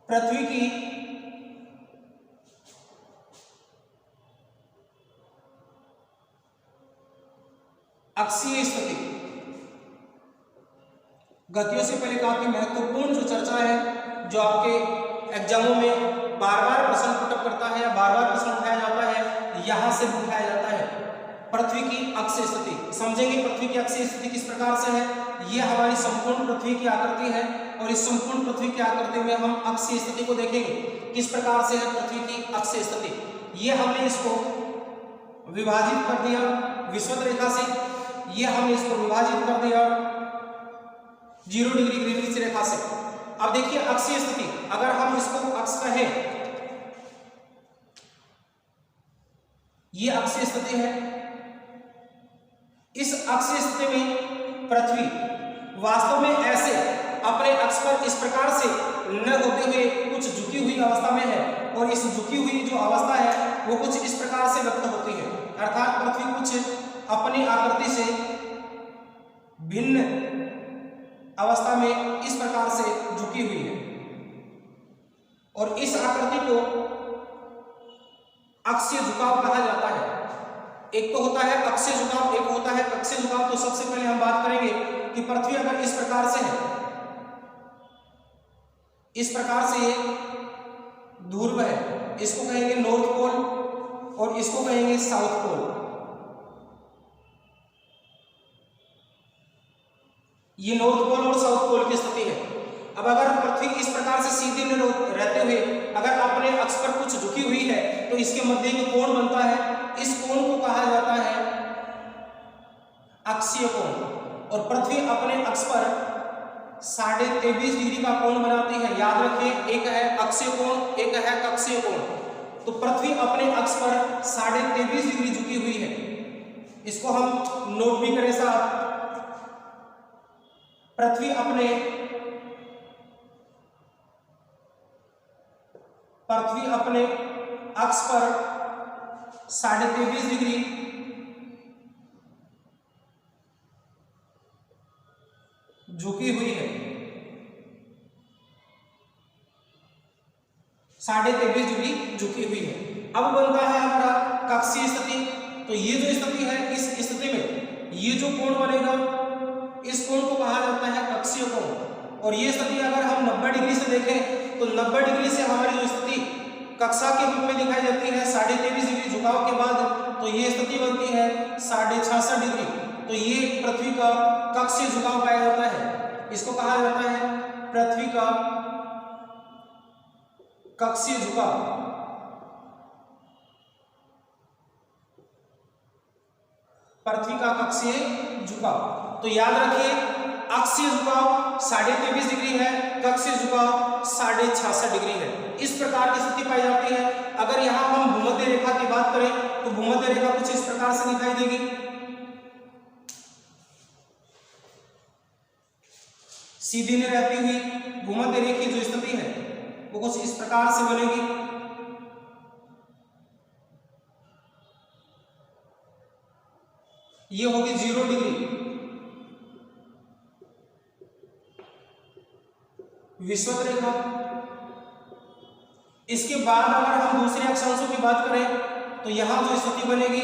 पृथ्वी की अक्षीय स्थिति। गतियों से पहले काफी महत्वपूर्ण जो चर्चा है, जो आपके एग्जामों में बार बार प्रश्न पुटअप करता है या बार बार प्रश्न उठाया जाता है, यहां से उठाया जाता है पृथ्वी की अक्षीय स्थिति। समझेंगे पृथ्वी की अक्षीय स्थिति किस प्रकार से है। यह हमारी संपूर्ण पृथ्वी की आकृति है, और इस संपूर्ण पृथ्वी की आकृति में हम अक्षीय स्थिति को देखेंगे किस प्रकार से है पृथ्वी की अक्षीय स्थिति। ये हमने इसको विभाजित कर दिया विषुवत रेखा से, ये हमने इसको विभाजित कर दिया 0 डिग्री ग्रीनिच रेखा से। अब देखिए अक्षीय स्थिति, अगर हम इसको अक्ष कहें, ये अक्षीय स्थिति है। इस अक्षीय स्थिति में पृथ्वी वास्तव में ऐसे अपने अक्ष पर इस प्रकार से न होते हुए कुछ झुकी हुई अवस्था में है, और इस झुकी हुई जो अवस्था है वो कुछ इस प्रकार से व्यक्त होती है, अर्थात पृथ्वी कुछ अपनी आकृति से भिन्न अवस्था में इस प्रकार से झुकी हुई है, और इस आकृति को अक्षीय झुकाव कहा जाता है। एक तो होता है अक्षीय झुकाव, एक होता है कक्षीय झुकाव। तो सबसे पहले हम बात करेंगे कि पृथ्वी अगर इस प्रकार से है, इस प्रकार से ये ध्रुव है, इसको कहेंगे नॉर्थ पोल और इसको कहेंगे साउथ पोल। ये नॉर्थ पोल और साउथ पोल की स्थिति है। अब अगर पृथ्वी इस प्रकार से सीधे रहते हुए अगर अपने अक्ष पर कुछ झुकी हुई है तो इसके मध्य में कोण बनता है, इस कोण को कहा जाता है अक्षीय कोण। और पृथ्वी अपने अक्ष पर 23.5 डिग्री का कोण बनाती है। याद रखें, एक है अक्षीय कोण, एक है कक्षीय कोण। तो पृथ्वी अपने अक्ष पर 23.5 डिग्री झुकी हुई है। इसको हम नोट भी करें साथ। पृथ्वी अपने अक्ष पर 23.5 डिग्री झुकी हुई है, 23.5 डिग्री झुकी हुई है। अब बनता है हमारा कक्षीय स्थिति। तो ये जो स्थिति है, इस स्थिति में ये जो कोण बनेगा, इस कोण को कहा जाता है कक्षीय कोण। और ये स्थिति अगर हम 90 डिग्री से देखें तो 90 डिग्री से हमारी जो स्थिति कक्षा के रूप में दिखाई देती है 23.5 डिग्री झुकाव के बाद, तो ये स्थिति बनती है 66.5 डिग्री। तो ये पृथ्वी का कक्षीय झुकाव पाया जाता है। इसको कहा जाता है पृथ्वी का कक्षीय झुकाव। पृथ्वी का कक्षीय झुकाव। तो याद रखिए अक्षीय झुकाव 23.5 डिग्री है, कक्षीय झुकाव 66.5 डिग्री है। इस प्रकार की स्थिति पाई जाती है। अगर यहाँ हम भूमध्य रेखा की बात करें तो भूमध्य रेखा कुछ इस प्रकार से दिखाई देगी। सीधी नहीं रहती हुई भूमध्य रेखा की जो स्थिति है वो कुछ इस प्रकार से बनेगी। ये होगी 0 डिग्री विषुवत रेखा। इसके बाद अगर हम दूसरे अक्षांशों की बात करें तो यहां जो स्थिति बनेगी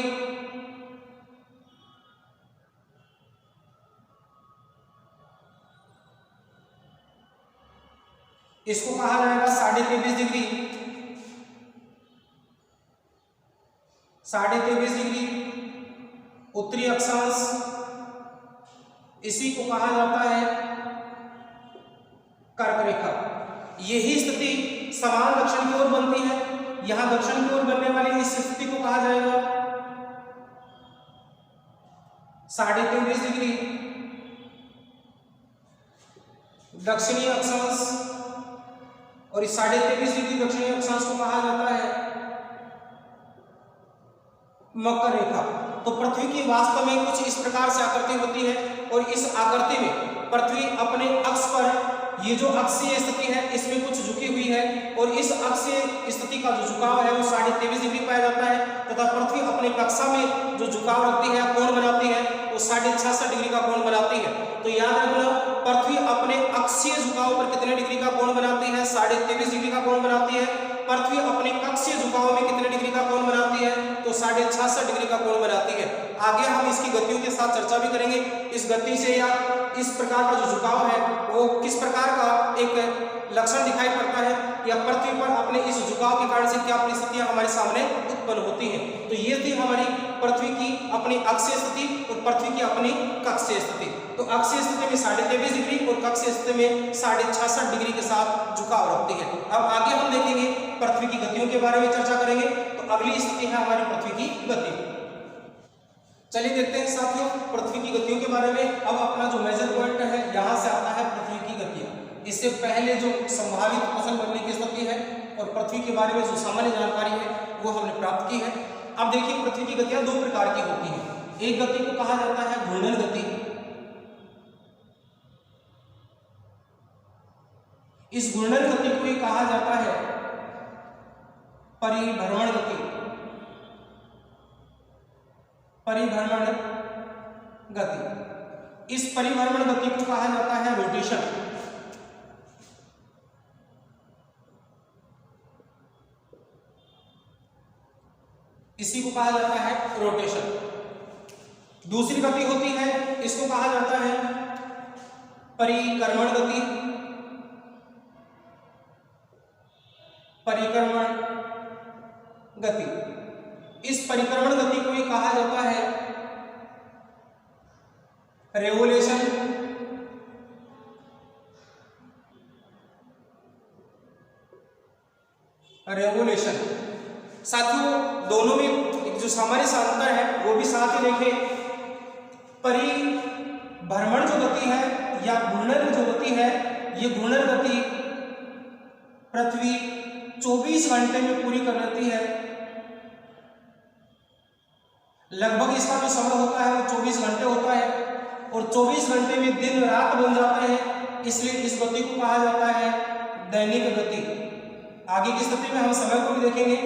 इसको कहा जाएगा 23.5 डिग्री, 23.5 डिग्री उत्तरी अक्षांश। इसी को कहा जाता है कर्क रेखा। यही स्थिति समान दक्षिण की ओर बनती है। यहां दक्षिण की ओर बनने वाली इस स्थिति को कहा जाएगा 23.5 डिग्री दक्षिणी अक्षांश, और इस 23.5 डिग्री दक्षिणी अक्षांश को कहा जाता है मकर रेखा। तो पृथ्वी की वास्तव में कुछ इस प्रकार से आकृति होती है, और इस आकृति में पृथ्वी अपने अक्ष पर, ये जो अक्षीय स्थिति है इसमें कुछ झुकी हुई है, और इस अक्षीय स्थिति का जो झुकाव है वो 23.5 डिग्री पाया जाता है, तथा पृथ्वी अपने कक्षा में जो झुकाव रखती है, कोण बनाती है, वो 66.5 डिग्री का कोण बनाती है। तो याद रखना पृथ्वी अपने अक्षीय झुकाव पर कितने डिग्री का कोण बनाती है? 23.5 डिग्री का कोण बनाती है। पृथ्वी अपने कक्षीय झुकाव में कितने डिग्री का कोण बनाती है? तो 66.5 डिग्री का कोण बनाती है। आगे हम इसकी गतियों के साथ चर्चा भी करेंगे। इस गति से या इस प्रकार का जो झुकाव है वो किस प्रकार का एक लक्षण दिखाई पड़ता है, या पृथ्वी पर अपने इस झुकाव के कारण से क्या परिस्थितियां हमारे सामने उत्पन्न होती हैं। तो ये थी हमारी पृथ्वी की अपनी अक्षीय स्थिति और पृथ्वी की अपनी कक्षीय स्थिति। तो अक्षीय स्थिति में 23.5 डिग्री और कक्षीय स्थिति में 66.5 डिग्री के साथ झुकाव रखती है। अब आगे हम देखेंगे पृथ्वी की गतियों के बारे में चर्चा करेंगे। तो अगली स्थिति है हमारी पृथ्वी की गति। चलिए देखते हैं साथियों पृथ्वी की गतियों के बारे में। अब अपना जो मेजर पॉइंट है यहाँ से आता है पृथ्वी की गतियां। इससे पहले जो संभावित क्वेश्चन बनने की स्थिति है और पृथ्वी के बारे में जो सामान्य जानकारी है वो हमने प्राप्त की है। अब देखिए पृथ्वी की गतियां 2 प्रकार की होती हैं। एक गति को कहा जाता है घूर्णन गति। इस घूर्णन गति को ही कहा जाता है परिभ्रमण गति। परिभ्रमण गति, इस परिभ्रमण गति को कहा जाता है रोटेशन। इसी को कहा जाता है रोटेशन। दूसरी गति होती है इसको कहा जाता है परिक्रमण गति। परिक्रमण गति, इस परिक्रमण गति को ही कहा जाता है रेवोल्यूशन। रेवोल्यूशन साथियों दोनों में एक जो सामान्य सा अंतर है वो भी साथ ही देखें। परिभ्रमण जो गति है या घूर्णन जो गति है, ये घूर्णन गति पृथ्वी 24 घंटे में पूरी कर लेती है। लगभग इसका जो समय होता है वो 24 घंटे होता है, और 24 घंटे में दिन रात बन जाते हैं, इसलिए इस गति को कहा जाता है दैनिक गति। आगे की स्थिति में हम समय को भी देखेंगे,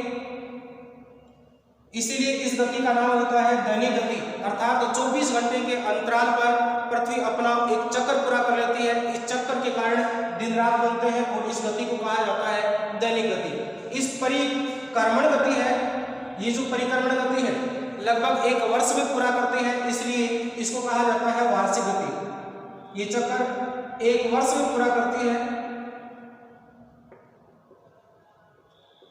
इसीलिए इस गति का नाम होता है दैनिक गति। अर्थात 24 घंटे के अंतराल पर पृथ्वी अपना एक चक्कर पूरा कर लेती है। इस चक्कर के कारण दिन रात बनते हैं और इस गति को कहा जाता है दैनिक गति। इस परिक्रमण गति है, ये जो परिक्रमण गति है लगभग 1 वर्ष में पूरा करते हैं, इसलिए इसको कहा जाता है वार्षिक गति। ये चक्कर 1 वर्ष में पूरा करती है,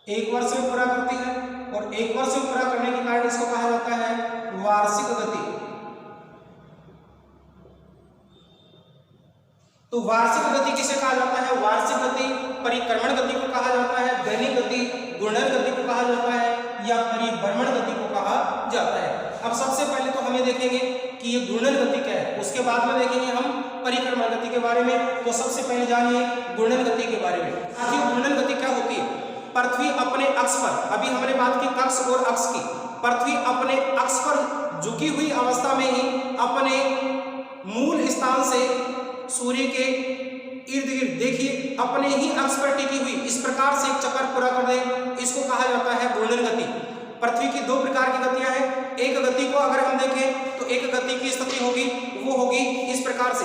1 वर्ष में पूरा करती है, और 1 वर्ष में पूरा करने के कारण इसको कहा जाता है वार्षिक गति। तो वार्षिक गति किसे कहा जाता है? वार्षिक गति परिक्रमण गति को कहा जाता है, दैनिक गति घूर्णन गति को कहा जाता है, या परिभ्रमण गति को कहा जाता है। अब सबसे पहले तो हमें देखिए देखेंगे कि ये घूर्णन गति क्या है, उसके बाद में देखेंगे हम परिक्रमण गति के बारे में। तो सबसे पहले जानिए घूर्णन गति के बारे में। आखिर घूर्णन गति क्या होती है? पृथ्वी अपने अक्ष पर, अभी हमने बात की कक्ष और अक्ष की, पृथ्वी अपने अक्ष पर झुकी हुई अवस्था में ही अपने मूल स्थान से सूर्य के इर्द गिर्द, देखिए अपने ही अक्ष पर टिकी हुई, इस प्रकार से एक चक्कर पूरा कर दे, इसको कहा जाता है घूर्णन गति। पृथ्वी की दो प्रकार की गतियां हैं। एक गति को अगर हम देखें तो एक गति की स्थिति होगी, वो होगी इस प्रकार से,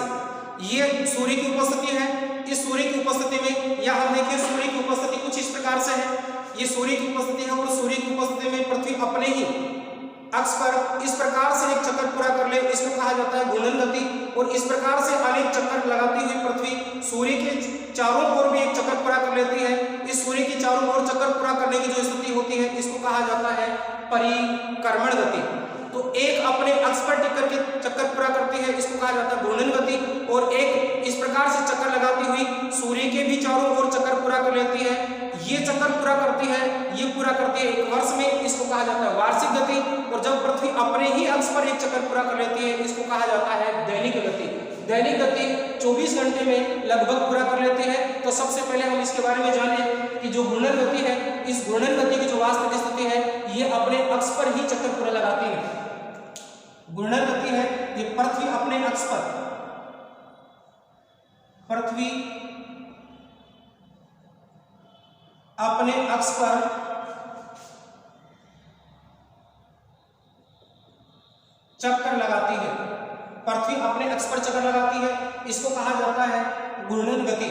ये सूर्य की उपस्थिति है, इस सूर्य की उपस्थिति में, या हम देखिए सूर्य की उपस्थिति कुछ इस प्रकार से है, ये सूर्य की उपस्थिति है और सूर्य की उपस्थिति में पृथ्वी अपने ही अक्ष पर इस प्रकार से एक चक्कर पूरा कर ले, इसको कहा जाता है घूर्णन गति। और इस प्रकार से अनेक चक्कर लगाती हुई पृथ्वी सूर्य के चारों ओर भी एक चक्कर पूरा कर लेती है। इस सूर्य की चारों ओर चक्कर पूरा करने की जो स्थिति होती है, इसको कहा जाता है परिक्रमण गति। तो एक अपने अक्ष पर टिक करके चक्कर पूरा करती है, इसको कहा जाता है घूर्णन गति, और एक इस प्रकार से चक्कर लगाती हुई सूर्य के भी चारों ओर चक्कर पूरा कर लेती है। ये चक्कर पूरा करती है, ये पूरा करती है एक वर्ष में, इसको कहा जाता है वार्षिक गति। और जब पृथ्वी अपने ही अक्ष पर एक चक्कर पूरा कर लेती है, इसको कहा जाता है दैनिक गति। दैनिक गति 24 घंटे में लगभग पूरा कर लेती है। तो सबसे पहले हम इसके बारे में जाने कि जो घूर्णन गति है, इस घूर्णन गति की जो वास्तविक स्थिति है, ये अपने अक्ष पर ही चक्कर पूरा लगाती है। घूर्णन गति है ये पृथ्वी अपने अक्ष पर, पृथ्वी अपने अक्ष पर चक्कर लगाती है, पृथ्वी अपने अक्ष पर चक्कर लगाती है, इसको कहा जाता है घूर्णन गति।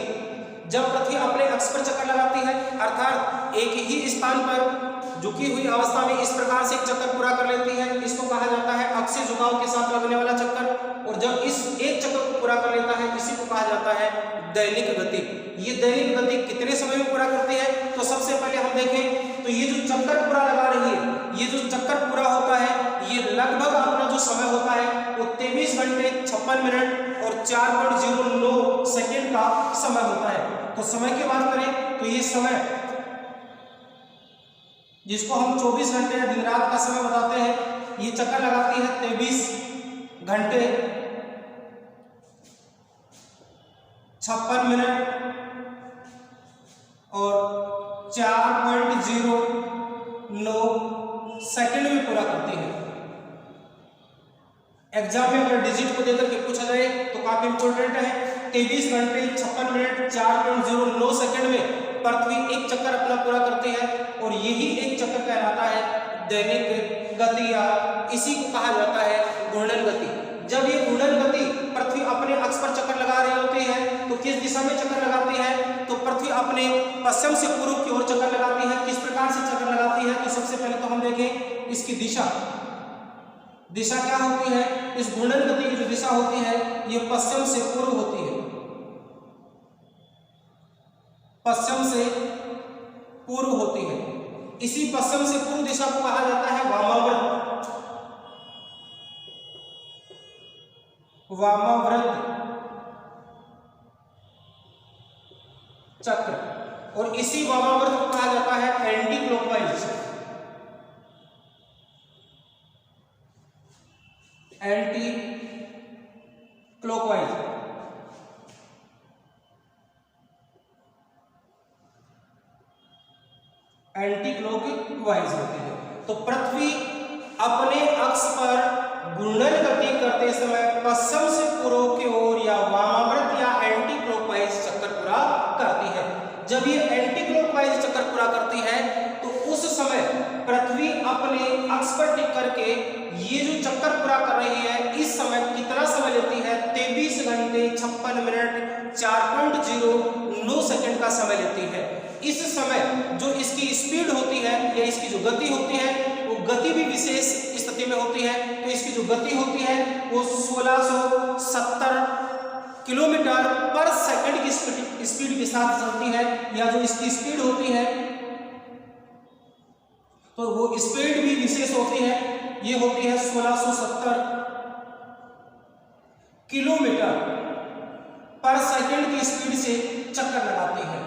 जब पृथ्वी अपने अक्ष पर चक्कर लगाती है, अर्थात एक ही स्थान पर झुकी हुई अवस्था में इस प्रकार से एक चक्कर पूरा कर लेती है, इसको कहा जाता है अक्षीय झुकाव के साथ लगने वाला चक्कर। और जब इस एक चक्कर को पूरा कर लेता है, इसी को कहा जाता है दैनिक गति। ये दैनिक गति कितने समय में पूरा करती है? तो सबसे पहले हम देखें तो ये जो चक्कर पूरा लगा रही है, ये जो चक्कर पूरा होता है, ये लगभग अपना जो समय होता है वो 23 घंटे 56 मिनट और 4.09 सेकेंड का समय होता है। तो समय की बात करें तो ये समय जिसको हम 24 घंटे या दिन रात का समय बताते हैं, ये चक्कर लगाती है 23 घंटे 56 मिनट और 4.09 सेकंड में पूरा करती है। एग्जाम में अगर डिजिट को देकर के पूछा जाए तो काफी इंपॉर्टेंट है। 23 घंटे 56 मिनट 4.09 सेकंड में पृथ्वी एक चक्कर अपना पूरा करती है, और यही एक चक्कर कहलाता है दैनिक गति, या इसी को कहा जाता है घूर्णन गति। जब ये घूर्णन गति पृथ्वी अपने अक्ष पर चक्कर लगा रही होती है, तो किस दिशा में चक्कर लगाती है? तो पृथ्वी अपने पश्चिम से पूर्व की ओर चक्कर लगाती है। किस प्रकार से चक्कर लगाती है? तो सबसे पहले तो हम देखें इसकी दिशा। दिशा क्या होती है? इस घूर्णन गति की जो दिशा होती है, ये पश्चिम से पूर्व होती है, पश्चिम से पूर्व होती है। इसी पश्चिम से पूर्व दिशा को कहा जाता है वामाव्रत, वामाव्रत चक्र। और इसी वामाव्रत को कहा जाता है anti clockwise, anti clockwise. Anti clockwise होते हैं। तो पृथ्वी अपने अक्ष पर घूर्णन गति करते समय पश्चिम से पूर्व की ओर या वामाव्रत या एंटी क्लॉकवाइज चक्कर पूरा करती है। जब ये एंटी क्लॉकवाइज चक्कर पूरा करती है, तो उस समय पृथ्वी अपने अक्ष पर टिक करके ये जो चक्कर पूरा कर रही है, इस समय कितना समय लेती है? 23 घंटे 56 मिनट 4.09 सेकंड का समय लेती है। इस समय जो इसकी स्पीड होती है या इसकी जो गति होती है, वो गति भी विशेष स्थिति में होती है। तो इसकी जो गति होती है वो 1670 किलोमीटर पर सेकंड की स्पीड के साथ चलती है, या जो इसकी स्पीड होती है तो वो स्पीड भी विशेष होती है। ये होती है 1670 किलोमीटर पर सेकंड की स्पीड से चक्कर लगाती है।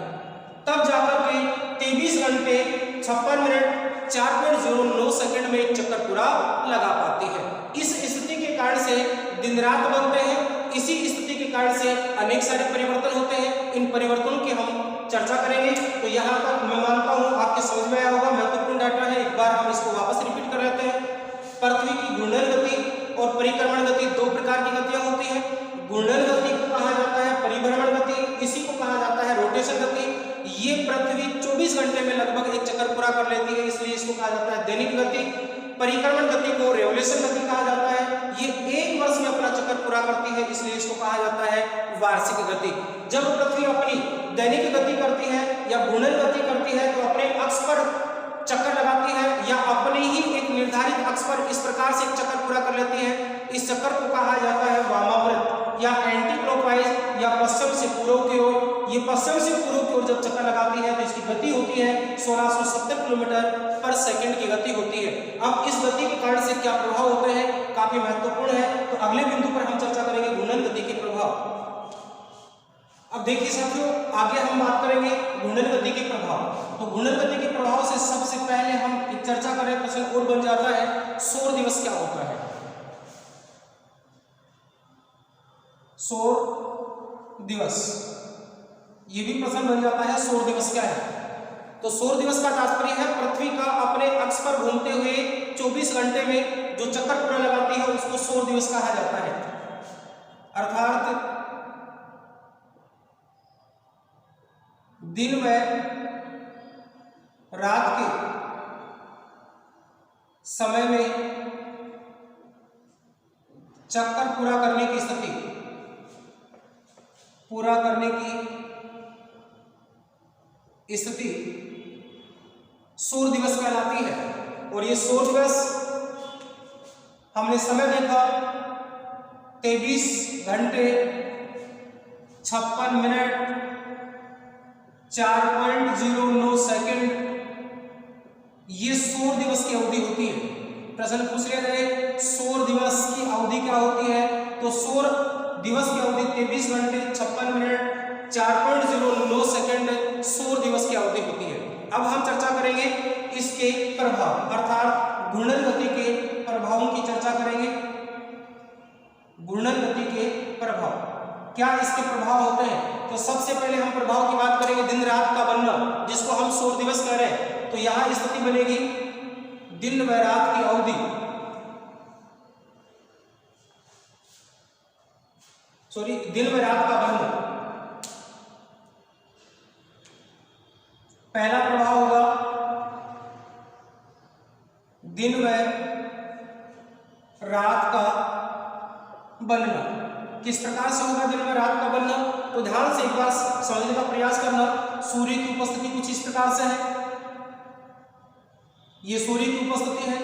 तब जाकर के 23 घंटे 56 मिनट 4.09 सेकंड में एक चक्कर पूरा लगा पाती है। इस स्थिति के कारण से दिन रात बनते हैं। इसी स्थिति के कारण से अनेक सारे परिवर्तन होते हैं। इन परिवर्तनों की हम चर्चा करेंगे। तो यहाँ तक मैं मानता हूँ आपके समझ में आया होगा, महत्वपूर्ण डाटा है। एक बार हम इसको वापस रिपीट कर लेते हैं। पृथ्वी की घूर्णन गति और परिक्रमण गति दो प्रकार की गतियां होती हैं। घूर्णन गति को कहा जाता है परिभ्रमण गति, इसी को कहा जाता है रोटेशन गति। ये पृथ्वी 24 घंटे में लगभग एक चक्कर पूरा कर लेती है, इसलिए इसको कहा जाता है दैनिक गति। परिक्रमण गति को रेवोल्यूशन गति कहा जाता है। ये एक वर्ष में अपना चक्कर पूरा करती है, इसलिए इसको कहा जाता है वार्षिक गति। जब पृथ्वी अपनी दैनिक गति करती है या घूर्णन गति करती है तो अपने अक्ष पर चक्कर लगाती है या अपने ही एक निर्धारित अक्ष पर इस प्रकार से एक चक्कर पूरा कर लेती है। इस चक्कर को कहा जाता है वामाव्रत या एंटी क्लॉकवाइज या पश्चिम से पूर्व की ओर। ये पश्चिम से पूर्व की ओर जब चक्कर लगाती है तो इसकी गति होती है 1670 किलोमीटर पर सेकंड की गति होती है। अब इस गति के कारण से क्या प्रभाव होते हैं, काफी महत्वपूर्ण है। तो अगले बिंदु पर हम चर्चा करेंगे घूर्णन गति के प्रभाव। अब देखिए साथियों, आगे हम बात करेंगे घूर्णन गति के प्रभाव। तो घूर्णन गति के प्रभाव से सबसे पहले हम एक चर्चा करें, प्रश्न और बन जाता है सौर दिवस क्या होता है। सौर दिवस, ये भी प्रश्न बन जाता है, सौर दिवस क्या है। तो सौर दिवस का तात्पर्य है पृथ्वी का अपने अक्ष पर घूमते हुए 24 घंटे में जो चक्कर पूरा लगाती है उसको सौर दिवस कहा जाता है। अर्थात दिन व रात के समय में चक्कर पूरा करने की स्थिति, पूरा करने की स्थिति सौर दिवस कहलाती है। और ये सौर दिवस हमने समय देखा 23 घंटे 56 मिनट 4.09 सेकंड, ये सौर दिवस की अवधि होती है। प्रश्न पूछ लिया जाए सौर दिवस की अवधि क्या होती है, तो सौर दिवस की अवधि 23 घंटे 56 मिनट 4.09 सेकंड सौर दिवस की अवधि होती है। अब हम चर्चा करेंगे इसके प्रभाव, अर्थात घूर्णन गति के प्रभावों की चर्चा करेंगे। घूर्णन गति के प्रभाव, क्या इसके प्रभाव होते हैं। तो सबसे पहले हम प्रभाव की बात करेंगे दिन रात का बनना, जिसको हम सौर दिवस कह रहे हैं। तो यहां स्थिति बनेगी दिन व रात की अवधि, दिन व रात का बनना। पहला प्रभाव होगा दिन व रात का बनना। किस प्रकार से होगा दिन व रात का बनना, तो ध्यान से एक बार समझने का प्रयास करना। सूर्य की उपस्थिति कुछ इस प्रकार से है, ये सूर्य की उपस्थिति है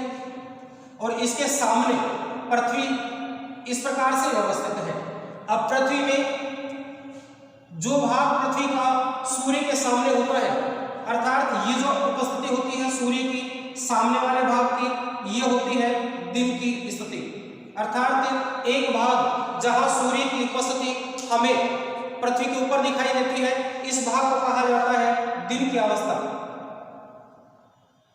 और इसके सामने पृथ्वी इस प्रकार से अवस्थित है। अब पृथ्वी में जो भाग पृथ्वी का सूर्य के सामने होता है, अर्थात ये जो उपस्थिति होती है सूर्य की सामने वाले भाग की, ये होती है दिन की स्थिति। अर्थात एक भाग जहां सूर्य की उपस्थिति हमें पृथ्वी के ऊपर दिखाई देती है, इस भाग को कहा जाता है दिन की अवस्था।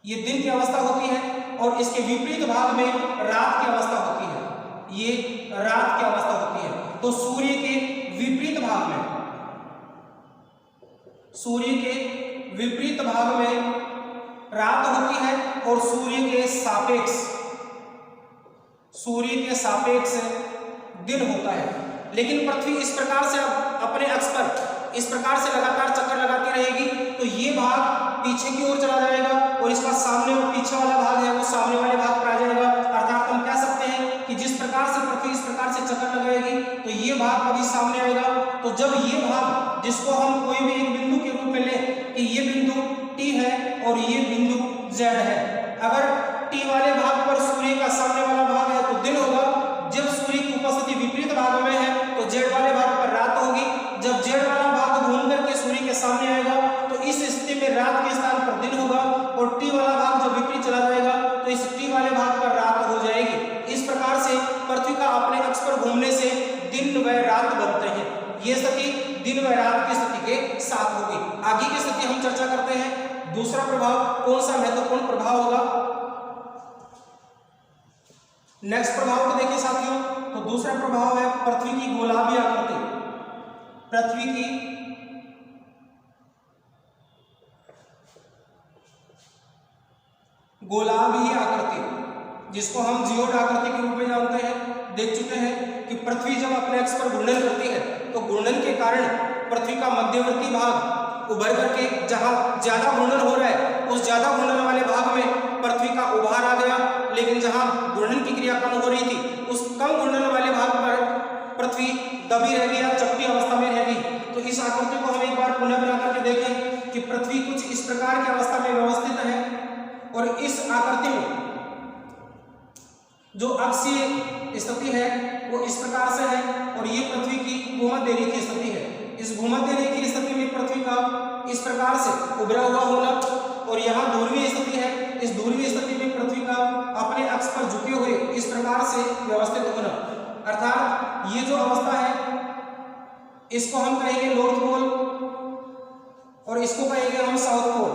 ये दिन की अवस्था होती है और इसके विपरीत भाग में रात की अवस्था होती है, ये रात की अवस्था होती है। तो सूर्य के विपरीत भाग में, सूर्य के विपरीत भाग में रात होती है और सूर्य के सापेक्ष दिन होता है। लेकिन पृथ्वी इस प्रकार से अपने अक्ष पर इस प्रकार से लगातार चक्कर लगाती रहेगी, तो ये भाग पीछे की ओर चला जाएगा और इसका सामने और पीछे वाला भाग है वो सामने वाले भाग पर आ जाएगा। अर्थात हम कह सकते हैं कि जिस प्रकार से पृथ्वी इस प्रकार से चक्कर लगाएगी तो ये भाग कभी सामने आएगा। तो जब ये भाग, जिसको हम कोई भी एक बिंदु के रूप में लें कि ये बिंदु T है और ये बिंदु Z है, अगर T वाले भाग पर सूर्य का सामने वाला भाग है तो दिन होगा। जब सूर्य की उपस्थिति विपरीत भाग में है तो Z वाले भाग पर रात होगी। जब Z वाला भाग घूम करके सूर्य के सामने आएगा तो इस स्थिति में रात के स्थान पर दिन होगा और T वाला भाग जब विपरीत चला जाएगा तो इस T वाले भाग पर रात हो जाएगी। इस प्रकार से पृथ्वी का अपने अक्ष पर घूमने से दिन व रात बनते हैं। ये स्थिति दिन व रात की स्थिति के साथ होगी। आगे की स्थिति हम चर्चा करते हैं। दूसरा प्रभाव कौन सा महत्वपूर्ण प्रभाव होगा, नेक्स्ट प्रभाव को देखिए साथियों, तो दूसरा प्रभाव है पृथ्वी की गोलावी आकृति। पृथ्वी की गोलावी आकृति, जिसको हम जियोड आकृति के रूप में जानते हैं, देख चुके हैं कि पृथ्वी जब अपने अक्ष पर घूर्णन करती है तो घूर्णन के कारण पृथ्वी का मध्यवर्ती भाग उभर करके जहां ज्यादा घूर्णन हो रहा है उस ज्यादा घूर्णन वाले भाग में पृथ्वी का उभार आ गया, लेकिन जहां घूर्णन की क्रिया कम हो रही थी उस कम घूर्णन वाले भाग पर पृथ्वी दबी रह गई या चपटी अवस्था में रह गई। तो इस आकृति को हम एक बार पुनः बना करके देखें कि पृथ्वी कुछ इस प्रकार की अवस्था में व्यवस्थित है और इस आकृति में जो अक्षीय स्थिति है वो इस प्रकार से है और ये पृथ्वी की भूमध्य रेखीय स्थिति है। इस भूमध्य रेखीय स्थिति में पृथ्वी का इस प्रकार से उभरा हुआ होना और यहाँ ध्रुवीय स्थिति है, इस ध्रुवीय स्थिति में पृथ्वी का अपने अक्ष पर झुके हुए इस प्रकार से व्यवस्थित होना, अर्थात ये जो अवस्था है इसको हम कहेंगे नॉर्थ पोल और इसको कहेंगे हम साउथ पोल,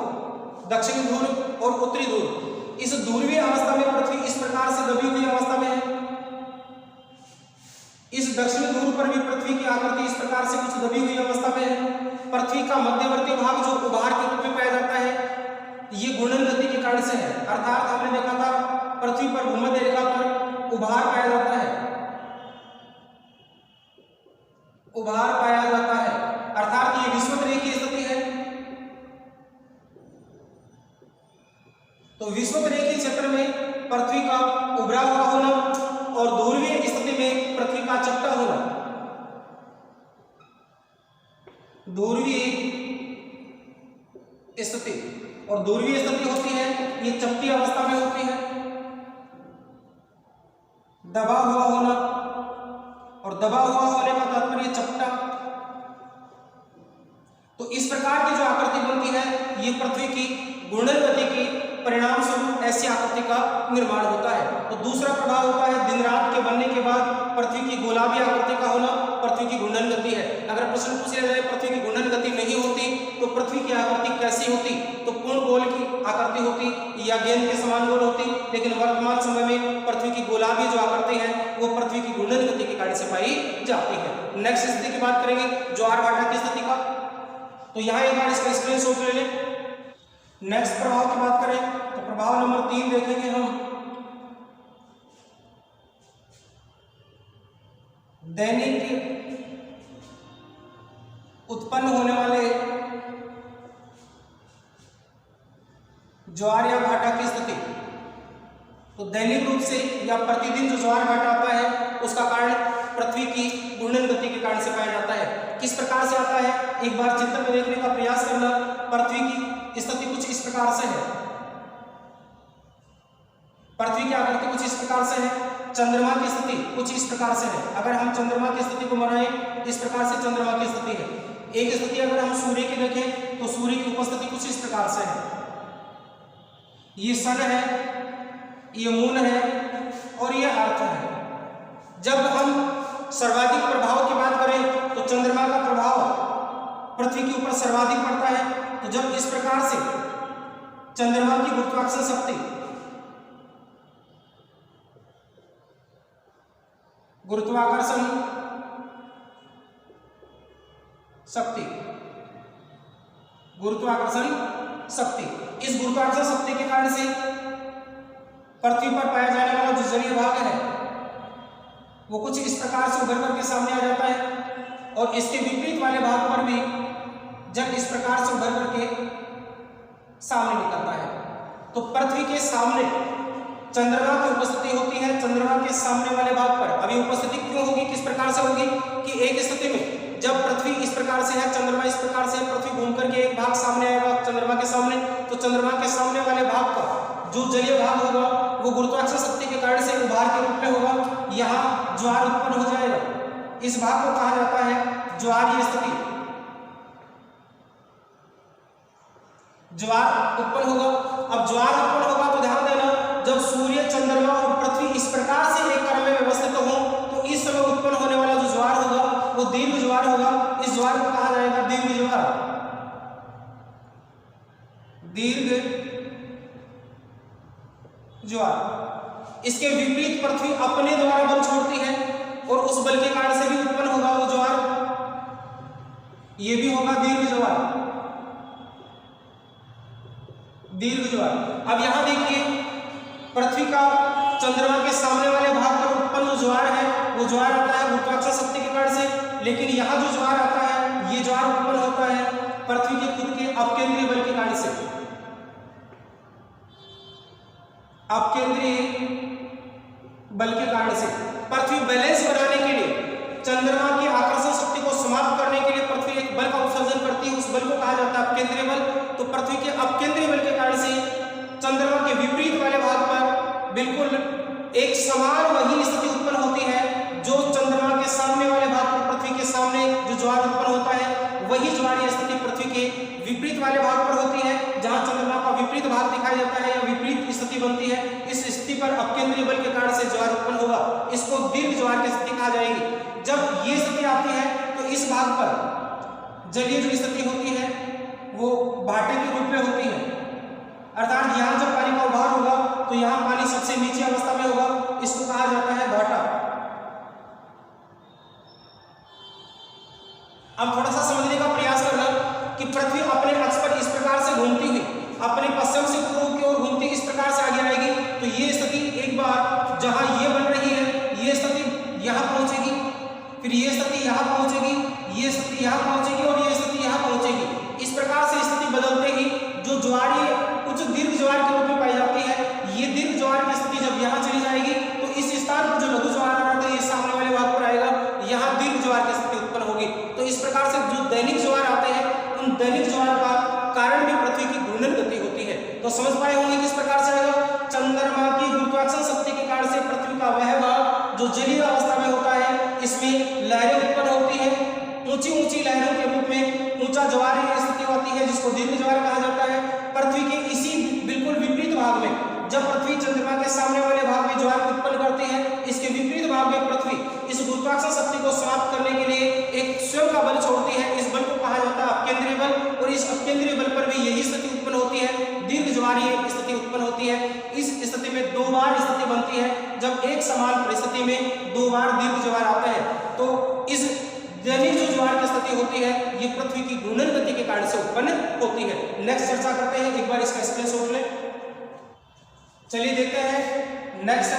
दक्षिणी ध्रुव और उत्तरी ध्रुव। इस ध्रुवीय अवस्था में पृथ्वी इस प्रकार से दबी हुई अवस्था में है। इस दक्षिणी ध्रुव पर भी पृथ्वी की आकृति इस प्रकार से कुछ दबी हुई अवस्था में है। पृथ्वी का मध्यवर्ती भाग जो उभार के रूप में पाया जाता है ये घूर्णन गति के कारण से है, अर्थात हमने देखा था पृथ्वी पर भूमध्य रेखा पर उभार पाया जाता है, उभार पाया जाता है, अर्थात ये विषुवत रेखीय स्थिति है। तो विषुवत रेखीय क्षेत्र में पृथ्वी का उभरा हुआ होना और ध्रुवीय स्थिति में पृथ्वी का चपटा होना, ध्रुवीय स्थिति और ध्रुवीय स्थिति होती है ये चपटी अवस्था में होती है, दबा हुआ होना और दबा हुआ होने का तात्पर्य चपटा। तो इस प्रकार की जो आकृति बनती है ये पृथ्वी की घूर्णन गति की परिणाम स्वरूप ऐसी आकृति का निर्माण होता है। तो दूसरा प्रभाव होता है दिन रात के बनने के बाद पृथ्वी की गोलावी आकृति का होना, पृथ्वी की घूर्णन गति है। अगर प्रश्न पूछ लिया जाए पृथ्वी की घूर्णन गति नहीं होती तो पृथ्वी की आकृति कैसी होती, तो पूर्ण गोल की आकृति होती या गेंद के समान गोल होती, लेकिन वर्तमान समय में पृथ्वी की गोलावी जो आकृति है वो पृथ्वी की घूर्णन गति के कारण से पाई जाती है। नेक्स्ट स्थिति की बात करेंगे ज्वार भाटा की स्थिति का, तो यहाँ एक बार इसका स्क्रीनशॉट ले लें। नेक्स्ट प्रभाव की बात करें तो प्रभाव नंबर 3 देखेंगे हम, दैनिक उत्पन्न होने वाले ज्वार या भाटा की स्थिति। तो दैनिक रूप से या प्रतिदिन जो ज्वार भाटा आता है उसका कारण पृथ्वी की घूर्णन गति के कारण से पाया जाता है। किस प्रकार से आता है एक बार चित्र में देखने का प्रयास करना। पृथ्वी की स्थिति कुछ इस प्रकार से है, पृथ्वी की आकृति कुछ इस प्रकार से है, चंद्रमा की स्थिति कुछ इस प्रकार से है। अगर हम चंद्रमा की स्थिति को बनाएं इस प्रकार से चंद्रमा की स्थिति है। एक स्थिति अगर हम सूर्य की देखें तो सूर्य की उपस्थिति कुछ इस प्रकार से है, ये सन है, ये मून है और ये अर्थ है। जब हम सर्वाधिक प्रभाव की बात करें तो चंद्रमा का प्रभाव पृथ्वी के ऊपर सर्वाधिक पड़ता है। तो जब इस प्रकार से चंद्रमा की गुरुत्वाकर्षण शक्ति गुरुत्वाकर्षण शक्ति इस गुरुत्वाकर्षण शक्ति के कारण से पृथ्वी पर पाया जाने वाला जो जलीय भाग है वो कुछ इस प्रकार से उभर करके सामने आ जाता है और इसके विपरीत वाले भाग पर भी जब इस प्रकार से उभर करके सामने निकलता है। तो पृथ्वी के सामने चंद्रमा की उपस्थिति होती है। चंद्रमा के सामने वाले भाग पर अभी उपस्थिति क्यों होगी, किस प्रकार से होगी कि एक स्थिति में जब पृथ्वी इस प्रकार से है, चंद्रमा इस प्रकार से है, पृथ्वी घूम करके एक भाग सामने आएगा चंद्रमा के सामने, तो चंद्रमा के सामने वाले भाग का जो जलीय भाग होगा वो गुरुत्वाकर्षण शक्ति के कारण से उभार के रूप में होगा, यहाँ ज्वार उत्पन्न हो जाएगा। इस भाग को कहा जाता है ज्वारीय स्थिति। ज्वार उत्पन्न होगा। अब ज्वार उत्पन्न होगा तो ध्यान देना जब सूर्य चंद्रमा और पृथ्वी इस प्रकार से एक क्रम में व्यवस्थित हो तो इस समय उत्पन्न होने वाला जो ज्वार होगा वो दीर्घ ज्वार होगा। इस ज्वार को कहा जाएगा दीर्घ ज्वार, दीर्घ ज्वार। इसके विपरीत पृथ्वी अपने द्वारा बल छोड़ती है और उस बल के कारण से भी उत्पन्न होगा वो ज्वार, ये भी होगा दीर्घ ज्वार, दीर्घ ज्वार। अब यहां देखिए पृथ्वी का चंद्रमा के सामने वाले भाग पर उत्पन्न जो ज्वार है वो ज्वार आता है गुरुत्वाकर्षण शक्ति के कारण से, लेकिन यहां जो ज्वार आता है ये ज्वार उत्पन्न होता है पृथ्वी के खुद के अपकेंद्रीय बल के कारण से। अपकेंद्रीय बल के कारण से पृथ्वी बैलेंस बनाने के लिए, चंद्रमा की आकर्षण शक्ति को समाप्त करने के लिए पृथ्वी एक बल का उत्सर्जन करती है, उस बल को कहा जाता है अपकेंद्रीय बल। तो पृथ्वी के अपकेंद्रीय बल के कारण से चंद्रमा के विपरीत वाले भाग पर बिल्कुल एक समान वही स्थिति उत्पन्न होती है जो चंद्रमा के सामने वाले भाग पर पृथ्वी के सामने जो ज्वार उत्पन्न होता है वही ज्वारीय स्थिति पृथ्वी के विपरीत वाले भाग पर होती है, जहां चंद्रमा का विपरीत भाग दिखाई देता है या विपरीत स्थिति बनती है। इस स्थिति पर अपकेंद्रीय बल के कारण से ज्वार उत्पन्न होगा, इसको दीर्घ ज्वार की स्थिति कहा जाएगी। जब ये स्थिति आती है तो इस भाग पर जलीय जो स्थिति होती है वो भाटे के रूप में होती है, अर्थात यहाँ जब पानी का उभार होगा तो यहाँ पानी सबसे नीचे अवस्था में होगा, इसको कहा जाता है भाटा। अब थोड़ा सा समझने का प्रयास करना कि पृथ्वी अपने अक्ष पर इस प्रकार से घूमती हुई अपने पश्चिम से पूर्व की ओर घूमती इस प्रकार से आगे आएगी, तो ये स्थिति एक बार जहां ये बन रही है ये स्थिति यहां पहुंचेगी, फिर ये स्थिति यहां पहुंचेगी, ये स्थिति यहां पहुंचेगी और ये स्थिति यहां पहुंचेगी। इस प्रकार से स्थिति बदलते ही जो ज्वारीय उच्च दीर्घ ज्वार के रूप में पाई जाती है, ये दीर्घ ज्वार की स्थिति जब यहाँ चली जाएगी तो इस स्थान पर जो लघु ज्वार आ रहा है ये सामने वाले भाग पर आएगा, यहाँ दीर्घ ज्वार की स्थिति उत्पन्न होगी। तो इस प्रकार से जो दैनिक ज्वार आते हैं उन दैनिक ज्वार का कारण भी पृथ्वी की घूर्णन गति होती है। तो समझ पाए होंगे किस प्रकार से आएगा, चंद्रमा की गुरुत्वाकर्षण शक्ति के कारण से पृथ्वी का वह भाग जो जलीय अवस्था में होता है इसमें लहरें उत्पन्न होती है, ऊंची ऊंची लहरों के रूप में ऊंचा ज्वारीय स्थिति होती है जिसको दीर्घ ज्वार कहा जाता है। पृथ्वी के इसी बिल्कुल विपरीत भाग में जब पृथ्वी चंद्रमा के सामने वाले भाग में ज्वार उत्पन्न करती है, इसके विपरीत भाग में पृथ्वी इस गुरुत्वाकर्षण शक्ति को समाप्त करने के लिए एक स्वयं का बल छोड़ती है, इस बल को कहा जाता है अपकेंद्रीय बल, और इस अपकेंद्रीय बल पर भी यही स्थिति उत्पन्न होती है, दीर्घ ज्वारीय स्थिति उत्पन्न होती है। इस स्थिति में दो बार स्थिति बनती है, जब एक समान परिस्थिति में दो बार दीर्घ ज्वार आता है तो इस दैनिक जो ज्वार की स्थिति होती है ये पृथ्वी की घूर्णन गति के कारण से उत्पन्न होती है। नेक्स्ट चर्चा करते हैं, एक बार इसका स्क्रीनशॉट लें। चलिए देखते हैं नेक्स्ट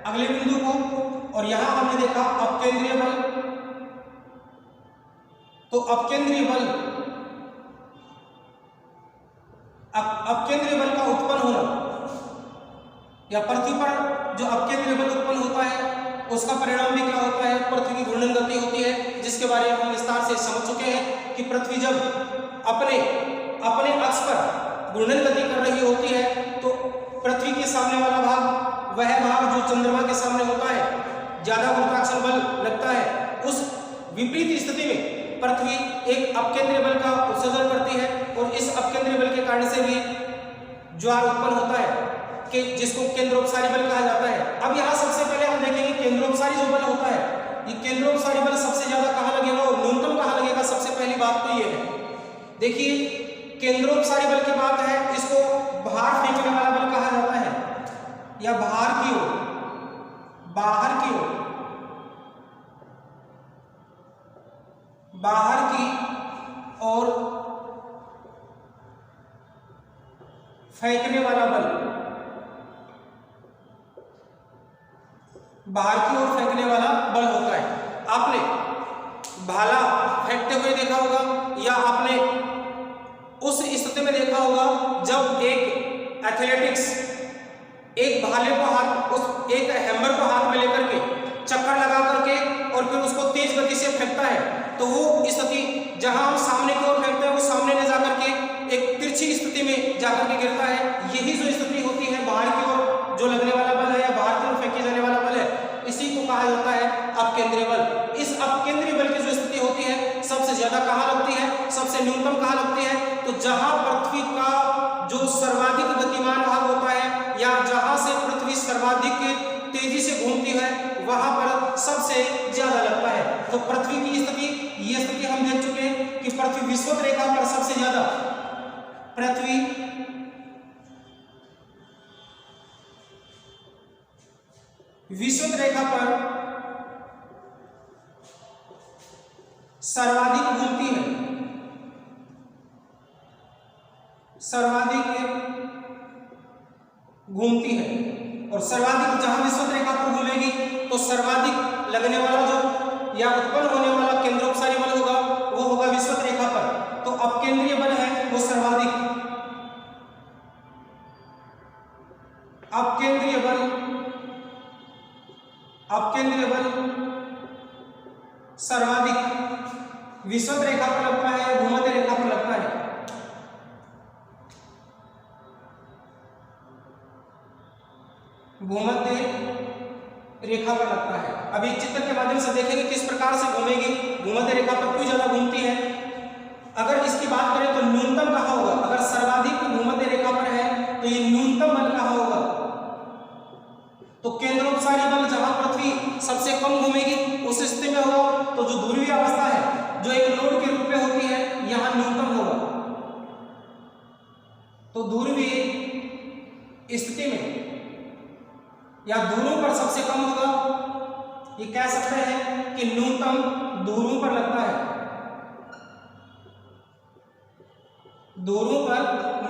अगले बिंदु को, और यहां हमने देखा अपकेंद्रीय बल। तो अपकेंद्रीय बल, अपकेंद्रीय बल का उत्पन्न होना या पृथ्वी पर जो अपकेंद्रीय बल उत्पन्न होता है उसका परिणाम भी क्या होता है, पृथ्वी की घूर्णन गति होती है, जिसके बारे में हम विस्तार से समझ चुके हैं कि पृथ्वी जब अपने अक्ष पर घूर्णन गति कर रही होती है तो पृथ्वी के सामने वाला भाग, वह भाग जो चंद्रमा के सामने होता है, ज्यादा गुरुत्वाकर्षण बल लगता है, उस विपरीत स्थिति में पृथ्वी एक अपकेंद्रीय बल का उत्सर्जन करती है और इस अपकेंद्रीय बल के कारण से भी ज्वार उत्पन्न होता है कि जिसको केंद्रोपसारी बल कहा जाता है। अब यहाँ सबसे पहले हम देखेंगे केंद्रोपसारी जो बल होता है, ये केंद्रोपसारी बल सबसे ज्यादा कहाँ लगेगा और न्यूनतम कहाँ लगेगा। सबसे पहली बात तो ये है, देखिए केंद्रोपसारी बल की बात है, इसको भार फेंकने वाला बल कहा जाता है या बाहर की ओर फेंकने वाला बल, बाहर की ओर फेंकने वाला बल होता है। आपने भाला फेंकते हुए देखा होगा या आपने उस स्थिति में देखा होगा जब एक एथलेटिक्स एक भाले को एक हैमर को हाथ में लेकर के चक्कर लगा करके और फिर उसको तेज गति से फेंकता है, तो वो स्थिति जहां हम सामने की ओर फेंकते हैं वो सामने ले जाकर के एक तिरछी स्थिति में जाकर के गिरता है। यही जो स्थिति होती है बाहर की ओर जो लगने वाला बल है या बाहर की ओर फेंके जाने वाला बल है, इसी को कहा जाता है अपकेंद्रीय बल। इस अपकेंद्रीय बल की जो स्थिति होती है सबसे ज्यादा कहाँ लगती है, सबसे न्यूनतम कहाँ लगती है, तो जहां पृथ्वी का जो सर्वाधिक गतिमान भाग होता है या जहां से पृथ्वी सर्वाधिक तेजी से घूमती है वहां पर सबसे ज्यादा लगता है। तो पृथ्वी की स्थिति, ये स्थिति हम देख चुके हैं कि पृथ्वी विषुवत रेखा पर सबसे ज्यादा, पृथ्वी विषुवत रेखा पर सर्वाधिक घूमती है, सर्वाधिक घूमती है। और सर्वाधिक जहां विषुवत रेखा पर घूमेगी तो सर्वाधिक लगने वाला जो या उत्पन्न होने वाला केंद्रोपसारी बल होगा वो होगा विषुवत रेखा पर। तो अपकेंद्रीय बल है वो सर्वाधिक, अपकेंद्रीय बल सर्वाधिक विषुवत रेखा पर लगता है या भूमध्य रेखा पर लगता है। भूमध्य रेखा पर लगता है। अभी चित्र के माध्यम से देखेंगे किस प्रकार से घूमेगी, भूमध्य रेखा पर क्यों ज्यादा घूमती है। अगर इसकी बात करें तो न्यूनतम कहाँ होगा, अगर सर्वाधिक भूमध्य रेखा पर है तो ये न्यूनतम बल कहाँ होगा, तो केंद्रोपसारी बल जहां पृथ्वी सबसे कम घूमेगी उस स्थिति में होगा। तो जो ध्रुवीय अवस्था है जो एक लोड के रूप में होती है यहां न्यूनतम होगा। तो ध्रुवीय स्थिति में या ध्रुवों पर सबसे कम होगा, ये कह सकते हैं कि न्यूनतम ध्रुवों पर लगता है, ध्रुवों पर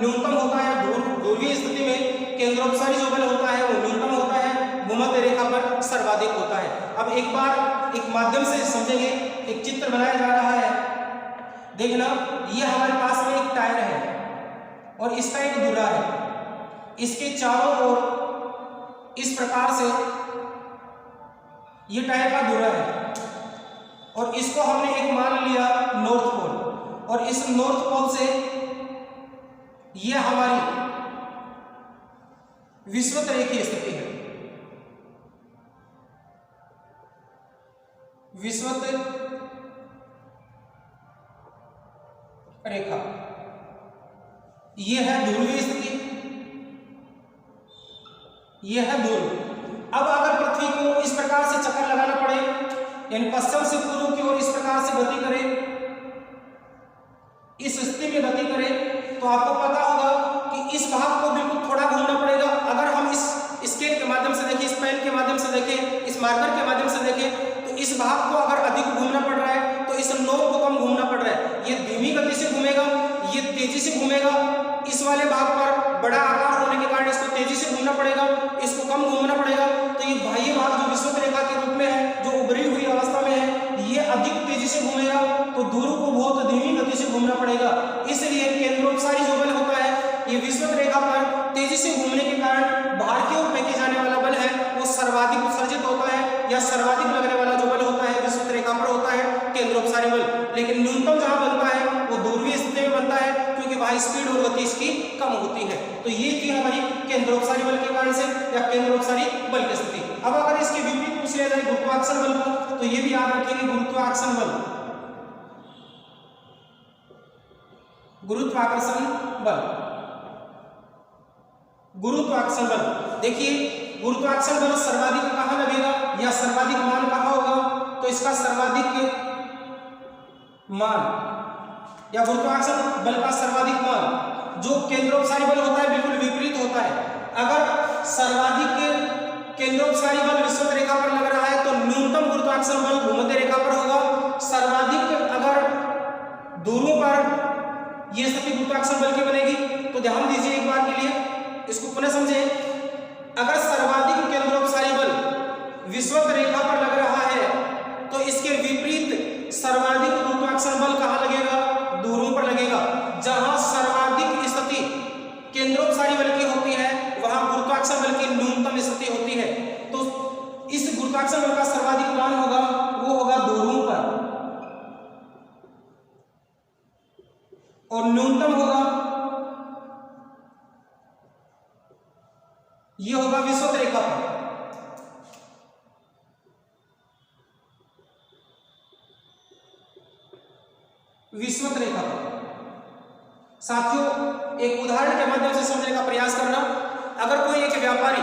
न्यूनतम होता है। ध्रुवीय स्थिति में केंद्रोपसारी जो बल होता है वो न्यूनतम होता है, भूमध्य रेखा पर सर्वाधिक होता है। अब एक बार एक माध्यम से समझेंगे, एक चित्र बनाया जा रहा है। देखना, ये हमारे पास में एक टायर है और इसका एक धुरा है, इसके चारों ओर इस प्रकार से ये टायर का धुरा है और इसको हमने एक मान लिया नॉर्थ पोल, और इस नॉर्थ पोल से ये हमारी विषुवत रेखीय स्थिति है। विषुवत रेखा ये है ध्रुवीय स्थिति, ये है ध्रुव। अब अगर पृथ्वी को इस प्रकार से चक्कर लगाना पड़े, यानी पश्चिम से पूर्व की ओर इस प्रकार से गति करे, इस स्थिति में गति करे, तो आपको पता होगा कि इस भाग को बिल्कुल थोड़ा घूमना पड़ेगा। अगर हम इस स्केल के माध्यम से देखें, इस पेन के माध्यम से देखें, इस मार्कर के माध्यम से देखें, तो इस भाग को अगर अधिक घूमना पड़ रहा है तो इस नोक को कम घूमना पड़ रहा है। ये धीमी गति से घूमेगा, ये तेजी से घूमेगा। इस वाले भाग पर बड़ा आकार होने के कारण इसको तेजी से घूमना पड़ेगा, इसको कम घूमना पड़ेगा। तो ये बाह्य भाग जो विषुवत रेखा के रूप में है, जो उभरी हुई अवस्था में है, ये अधिक तेजी से घूमेगा, तो ध्रुव को बहुत धीमी गति से घूमना पड़ेगा। इसलिए केंद्रोपसारी जो बल होता है ये विषुवत रेखा पर तेजी से घूमने के कारण बाहर की ओर फेंके जाने वाला बल है वो सर्वाधिक उत्सर्जित होता है, या सर्वाधिक लगने वाला जो बल होता है विषुवत रेखा पर होता है केंद्रोपसारी बल। लेकिन न्यूनतम जहां बनता है वो ध्रुवीय स्थिति में बनता है, क्योंकि वहां स्पीड और गति इसकी कम होती है। तो ये थी हमारी केंद्रोपसारी बल के कारण से या केंद्रोपसारी बल की स्थिति। अब अगर इसके विपरीत पूछ लिया जाए गुरुत्वाकर्षण बल को, तो ये भी याद रखेंगे गुरुत्वाकर्षण बल। गुरुत्वाकर्षण बल, गुरुत्वाकर्षण बल देखिए, गुरुत्वाकर्षण बल सर्वाधिक कहां लगेगा या सर्वाधिक मान कहां होगा, तो इसका सर्वाधिक मान या गुरुत्वाकर्षण बल का सर्वाधिक मान जो केंद्रोपसारी बल होता है बिल्कुल विपरीत होता है। अगर सर्वाधिक केंद्रोपसारी बल विषुवत रेखा पर लग रहा है तो न्यूनतम गुरुत्वाकर्षण बल भूमध्य रेखा पर होगा। सर्वाधिक अगर ध्रुवों पर यह स्थिति गुरुत्वाकर्षण बल की बनेगी, तो ध्यान दीजिए एक बार के लिए, इसको पुनः समझें। अगर सर्वाधिक केंद्रोपसारी बल विषुवत रेखा पर लग रहा है तो इसके विपरीत सर्वाधिक गुरुत्वाकर्षण बल कहां लगेगा, ध्रुवों पर लगेगा। जहां सर्वाधिक स्थिति केंद्रोपसारी बल की होती है वहां गुरुत्वाकर्षण बल की न्यूनतम स्थिति होती है। तो इस गुरुत्वाकर्षण बल का सर्वाधिक मान होगा वो होगा ध्रुवों पर, और न्यूनतम होगा ये होगा विषुवत रेखा पर। विषुवत रेखा पर साथियों एक उदाहरण के माध्यम से समझने का प्रयास करना। अगर कोई एक व्यापारी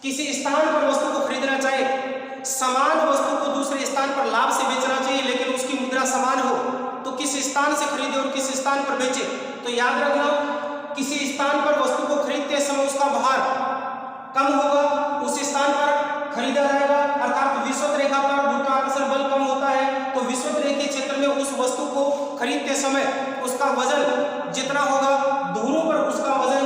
किसी स्थान पर वस्तु को खरीदना चाहे, समान वस्तु को दूसरे स्थान पर लाभ से बेचना चाहिए लेकिन उसकी मुद्रा समान हो, तो किस स्थान से खरीदे और किस स्थान पर बेचे। तो याद रखना, किसी स्थान पर वस्तु को खरीदते समय उसका भार कम होगा, उस स्थान पर खरीदा जाएगा, अर्थात विषुवत रेखा पर गुरुत्वाकर्षण बल कम होता है तो विषुवत रेखीय क्षेत्र में उस वस्तु को खरीदते समय उसका वजन जितना होगा ध्रुवों पर उसका वजन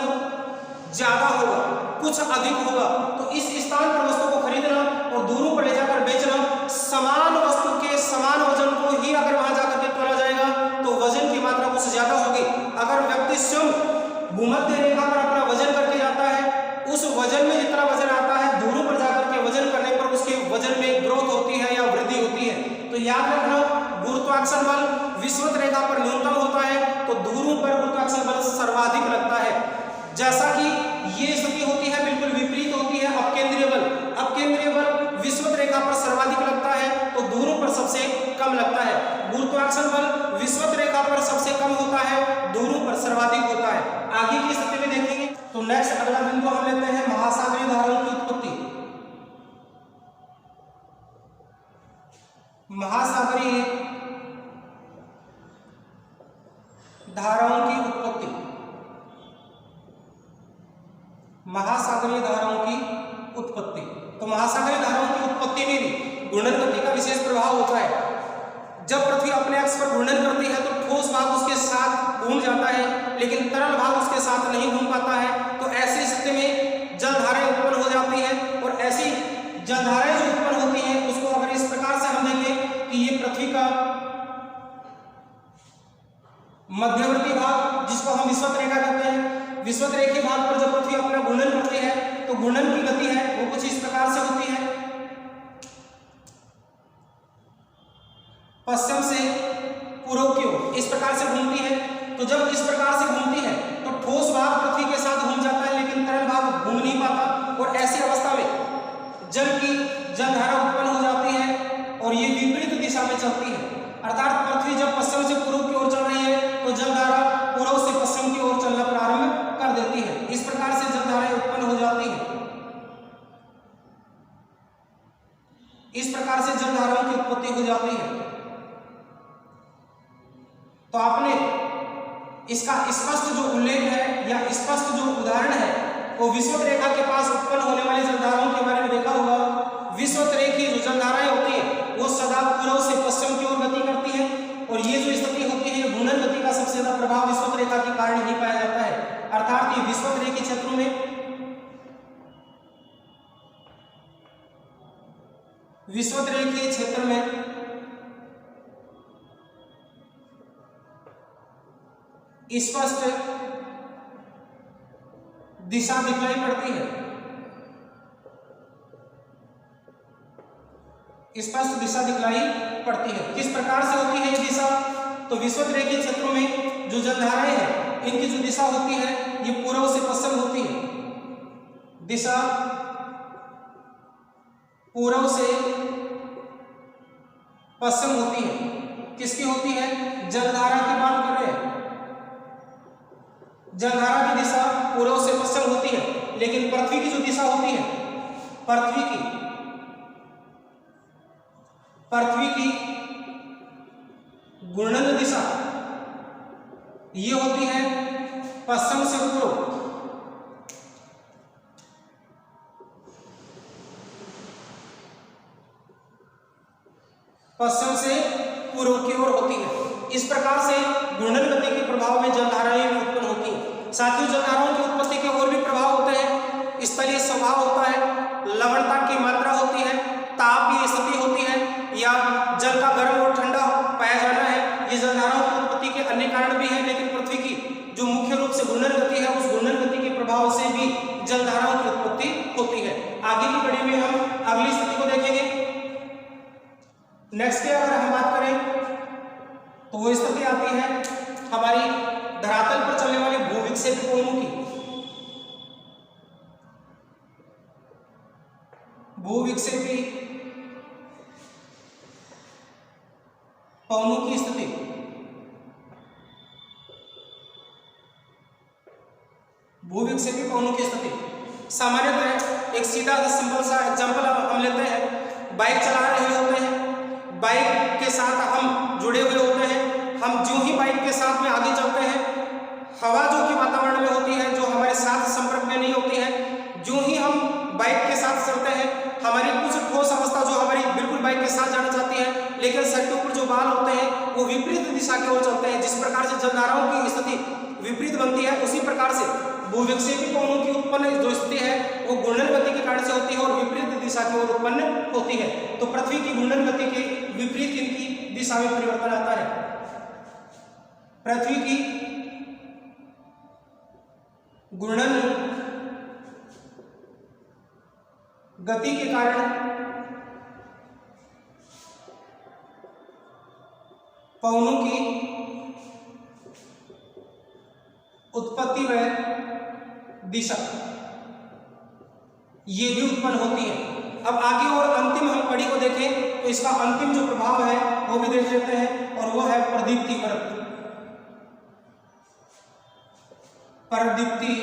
ज्यादा होगा, कुछ अधिक होगा। तो इस स्थान पर वस्तु को खरीदना और ध्रुवों पर ले जाकर बेचना, समान वस्तु के समान वजन को ही अगर वहां जाकर के तोला जाएगा तो वजन की मात्रा कुछ ज्यादा होगी। अगर व्यक्ति स्वयं भूमध्य रेखा पर अपना वजन करके जाता है, उस वजन में जितना वजन आता है ध्रुवों पर जाकर के वजन करने पर उसके वजन में ग्रोथ होती है या वृद्धि होती है। तो याद रखना, गुरुत्वाकर्षण बल विषुवत रेखा पर न्यूनतम होता है तो ध्रुवों पर गुरुत्वाकर्षण बल सर्वाधिक लगता है। जैसा कि ये स्थिति होती है बिल्कुल विपरीत होती है अपकेंद्रीय बल। अपकेंद्रीय बल विषुवत रेखा पर सर्वाधिक लगता है तो ध्रुवों पर सबसे कम लगता है। गुरुत्वाकर्षण बल विषुवत रेखा पर सबसे कम होता है, ध्रुवों पर सर्वाधिक होता है। आगे की स्थिति में देखेंगे तो नेक्स्ट अगला बिंदु हम लेते हैं महासागरीय धाराओं की उत्पत्ति। महासागरीय धाराओं की उत्पत्ति। महासागरीय धाराओं की उत्पत्ति, तो महासागरीय धाराओं की उत्पत्ति में भी घूर्णन गति का विशेष प्रभाव होता है। जब पृथ्वी अपने अक्ष पर घूर्णन करती है तो ठोस भाग उसके साथ घूम जाता है, लेकिन तरल भाग उसके साथ नहीं घूम पाता है। तो ऐसी स्थिति में जलधाराएं उत्पन्न हो जाती है और ऐसी जलधाराएं जो उत्पन्न होती हैं उसको अगर इस प्रकार से हम देखें कि ये पृथ्वी का मध्यवर्ती भाग जिसको हम विषुवत रेखा कहते हैं, विषुवत रेखीय भाग पर जब पृथ्वी अपना घूर्णन करती है तो घूर्णन की गति है वो कुछ इस प्रकार से होती है, पश्चिम से पूर्व की ओर इस प्रकार से घूमती है। तो जब इस प्रकार से घूमती है तो ठोस भाग पृथ्वी के साथ घूम जाता है लेकिन तरल भाग घूम नहीं पाता और ऐसी अवस्था में जल की जलधारा उत्पन्न हो जाती है और ये विपरीत दिशा में चलती है। अर्थात पृथ्वी जब पश्चिम से पूर्व की ओर चल रही है तो जलधारा पूर्व से पश्चिम की ओर चलना प्रारंभ कर देती है। इस प्रकार से जलधाराएं उत्पन्न हो जाती है। इस प्रकार से जलधाराओं की उत्पत्ति हो जाती है। तो आपने इसका स्पष्ट जो उल्लेख है या स्पष्ट जो उदाहरण है वो विषुवत रेखा के पास उत्पन्न होने वाली जलधाराओं के बारे में देखा होगा। विषुवत रेखीय जो जलधाराएं होती है वो सदा पूर्व से पश्चिम की ओर गति करती है और ये जो स्थिति होती है घूर्णन गति का सबसे ज्यादा प्रभाव विषुवत रेखा के कारण ही पाया जाता है। अर्थात ये विषुवत रेखीय क्षेत्रों में विषुवत रेखीय क्षेत्र में स्पष्ट दिशा दिखलाई पड़ती है, स्पष्ट दिशा दिखलाई पड़ती है। किस प्रकार से होती है ये दिशा? तो विषुवत रेखीय क्षेत्रों में जो जलधाराएं हैं इनकी जो दिशा होती है ये पूर्व से पश्चिम होती है। दिशा पूर्व से पश्चिम होती है। किसकी होती है? जलधारा की बात कर रहे हैं। जलधारा की दिशा पूर्व से पश्चिम होती है, लेकिन पृथ्वी की जो दिशा होती है पृथ्वी की घूर्णन दिशा ये होती है पश्चिम से पूर्व। पश्चिम से पूर्व की ओर होती है। इस प्रकार से घूर्णन गति के प्रभाव में जलधाराएं भी उत्पन्न होती हैं। साथियों, जलधाराओं की उत्पत्ति के और भी प्रभाव होते हैं। स्थलीय स्वभाव होता है, लवणता की मात्रा होती है, तापीय स्थिति होती है या जल का गर्म और ठंडा पाया जाना है। ये जलधाराओं की उत्पत्ति के अन्य कारण भी हैं, लेकिन पृथ्वी की जो मुख्य रूप से घूर्णन गति है उस घूर्णन गति के प्रभाव से भी जलधाराओं की उत्पत्ति होती है। आगे की कड़ी में हम अगली स्थिति को देखेंगे। नेक्स्ट की अगर हम बात करें तो वो स्थिति आती है हमारी धरातल पर चलने वाली भूविक्षेपित उन्मुखी। भूविक्षेपी पवनों की स्थिति। भूविक्षेपी पवनों की स्थिति सामान्यतः एक सीधा सिंपल सा एग्जांपल हम लेते हैं। बाइक चला रहे होते हैं, बाइक के साथ हम जुड़े हुए होते हैं। हम जो ही बाइक के साथ में आगे चलते हैं, हवा जो कि वातावरण में होती है जो हमारे साथ संपर्क में नहीं होती है, जो ही हम बाइक के साथ चलते हैं हमारी कुछ जब धाराओं की स्थिति विपरीत बनती है, उसी प्रकार से भूविक्षेपी कोणों की उत्पन्न जो स्थिति है वो घूर्णन गति के कारण से होती है और विपरीत दिशा की ओर उत्पन्न होती है। तो पृथ्वी की घूर्णन गति के विपरीत इनकी दिशा में परिवर्तन आता है। पृथ्वी की घूर्णन गति के कारण पवनों की उत्पत्ति व दिशा ये भी उत्पन्न होती है। अब आगे और अंतिम हम कड़ी को देखें तो इसका अंतिम जो प्रभाव है वो भी देख लेते हैं, और वो है प्रदीप्ति व्रत। प्रदीप्ति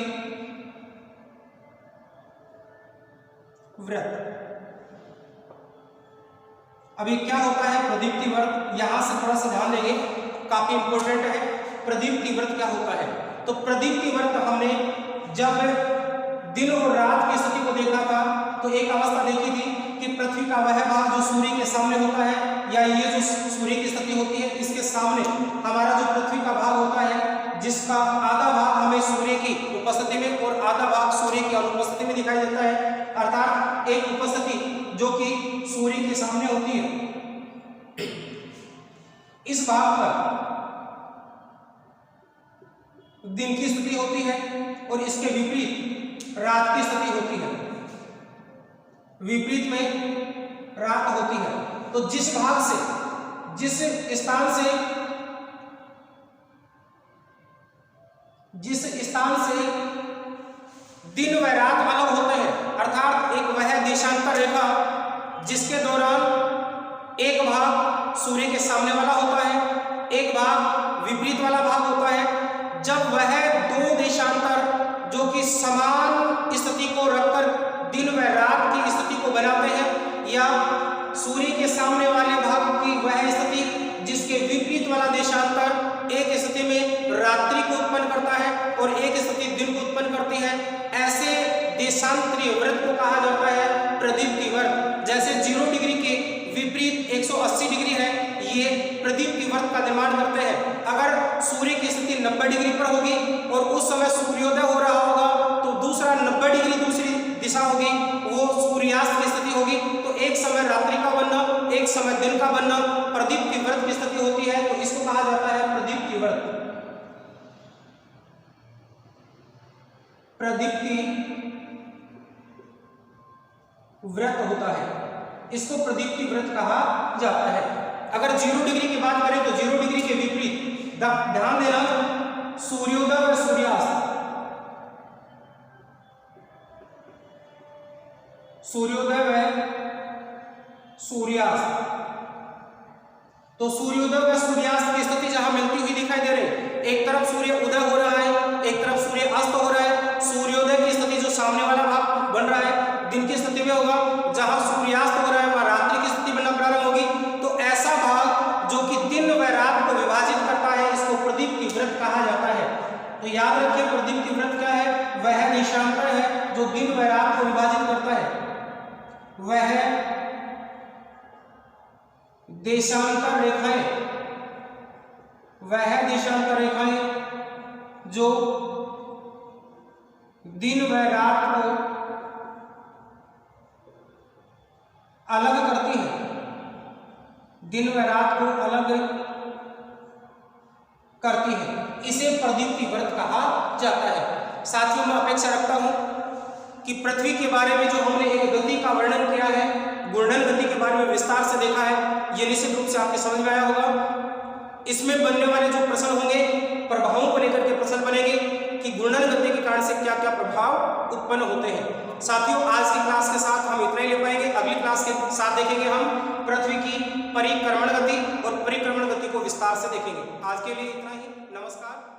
व्रत अभी क्या होता है प्रदीप्ति व्रत, यहां से थोड़ा सा ध्यान देंगे, काफी इंपॉर्टेंट है। प्रदीप्ति व्रत क्या होता है? तो प्रदीप्ति व्रत हमने जब दिन और रात की स्थिति को देखा था तो एक अवस्था देखी थी कि पृथ्वी का वह भाग जो सूर्य के सामने होता है, या ये जो सूर्य की स्थिति होती है इसके सामने हमारा जो पृथ्वी का भाग होता है, जिसका आधा भाग हमें सूर्य की उपस्थिति में और आधा भाग सूर्य की अनुपस्थिति में दिखाई देता है। अर्थात एक उपस्थिति जो कि सूर्य के सामने होती है, इस भाग पर दिन की स्थिति होती है और इसके विपरीत रात की स्थिति होती है। विपरीत में रात होती है। तो जिस भाग से, जिस स्थान से दिन व रात अलग होते हैं, अर्थात एक वह देशांतर रेखा जिसके दौरान एक भाग सूर्य के सामने वाला होता है, एक भाग विपरीत वाला भाग होता है। जब वह दो देशांतर जो कि समान स्थिति को रखकर दिन व रात की स्थिति को बनाते हैं, या सूर्य के सामने वाले भाग की वह स्थिति जिसके विपरीत वाला देशांतर एक स्थिति में रात्रि को उत्पन्न करता है और एक स्थिति दिन को उत्पन्न करती है, ऐसे देशांतरीय व्रत को कहा जाता है प्रदीप्ति व्रत। जैसे 0 डिग्री के विपरीत 180 डिग्री है, ये प्रदीप्ति व्रत का निर्माण करते हैं। अगर सूर्य की स्थिति 90 डिग्री पर होगी और उस समय सूर्योदय हो रहा होगा तो दूसरा 90 डिग्री दूसरी दिशा होगी, वो सूर्यास्त की स्थिति होगी। तो एक समय रात्रि का बनना, एक समय दिन का बनना प्रदीप्ति व्रत की स्थिति होती है। तो इसको कहा जाता है प्रदीप्ति व्रत। प्रदीप्ति व्रत होता है, इसको प्रदीप्ति व्रत कहा जाता है। अगर 0 डिग्री की बात करें तो 0 डिग्री के विपरीत ध्यान देना, सूर्योदय और सूर्यास्त, सूर्योदय व सूर्यास्त। तो सूर्योदय व सूर्यास्त की स्थिति जहां मिलती हुई दिखाई दे रही, एक तरफ सूर्य उदय हो रहा है, एक तरफ सूर्य अस्त हो रहा है। सूर्योदय की स्थिति जो सामने वाला भाग बन रहा है दिन की स्थिति में होगा, जहां सूर्यास्त हो रहा है वहां रात्रि की स्थिति बनना प्रारंभ होगी। तो ऐसा भाग जो कि दिन व रात को विभाजित करता है, इसको प्रदीप्ति व्रत कहा जाता है। तो याद रखिए प्रदीप्ति व्रत क्या है? वह देशांतर है जो दिन व रात को विभाजित करता है। वह देशांतर रेखाएं, वह देशांतर रेखाएं जो दिन व रात को अलग करती है, दिन व रात को अलग करती है, इसे प्रदीप्ति व्रत कहा जाता है। साथियों, मैं अपेक्षा रखता हूं कि पृथ्वी के बारे में जो हमने एक गति का वर्णन किया है, घूर्णन गति के बारे में विस्तार से देखा है, ये निश्चित रूप से आपके समझ में आया होगा। इसमें बनने वाले जो प्रश्न होंगे, प्रभावों को लेकर के प्रश्न बनेंगे कि घूर्णन गति के कारण से क्या क्या प्रभाव उत्पन्न होते हैं। साथियों, आज की क्लास के साथ हम इतना ही ले पाएंगे। अगली क्लास के साथ देखेंगे हम पृथ्वी की परिक्रमण गति और परिक्रमण गति को विस्तार से देखेंगे। आज के लिए इतना ही। नमस्कार।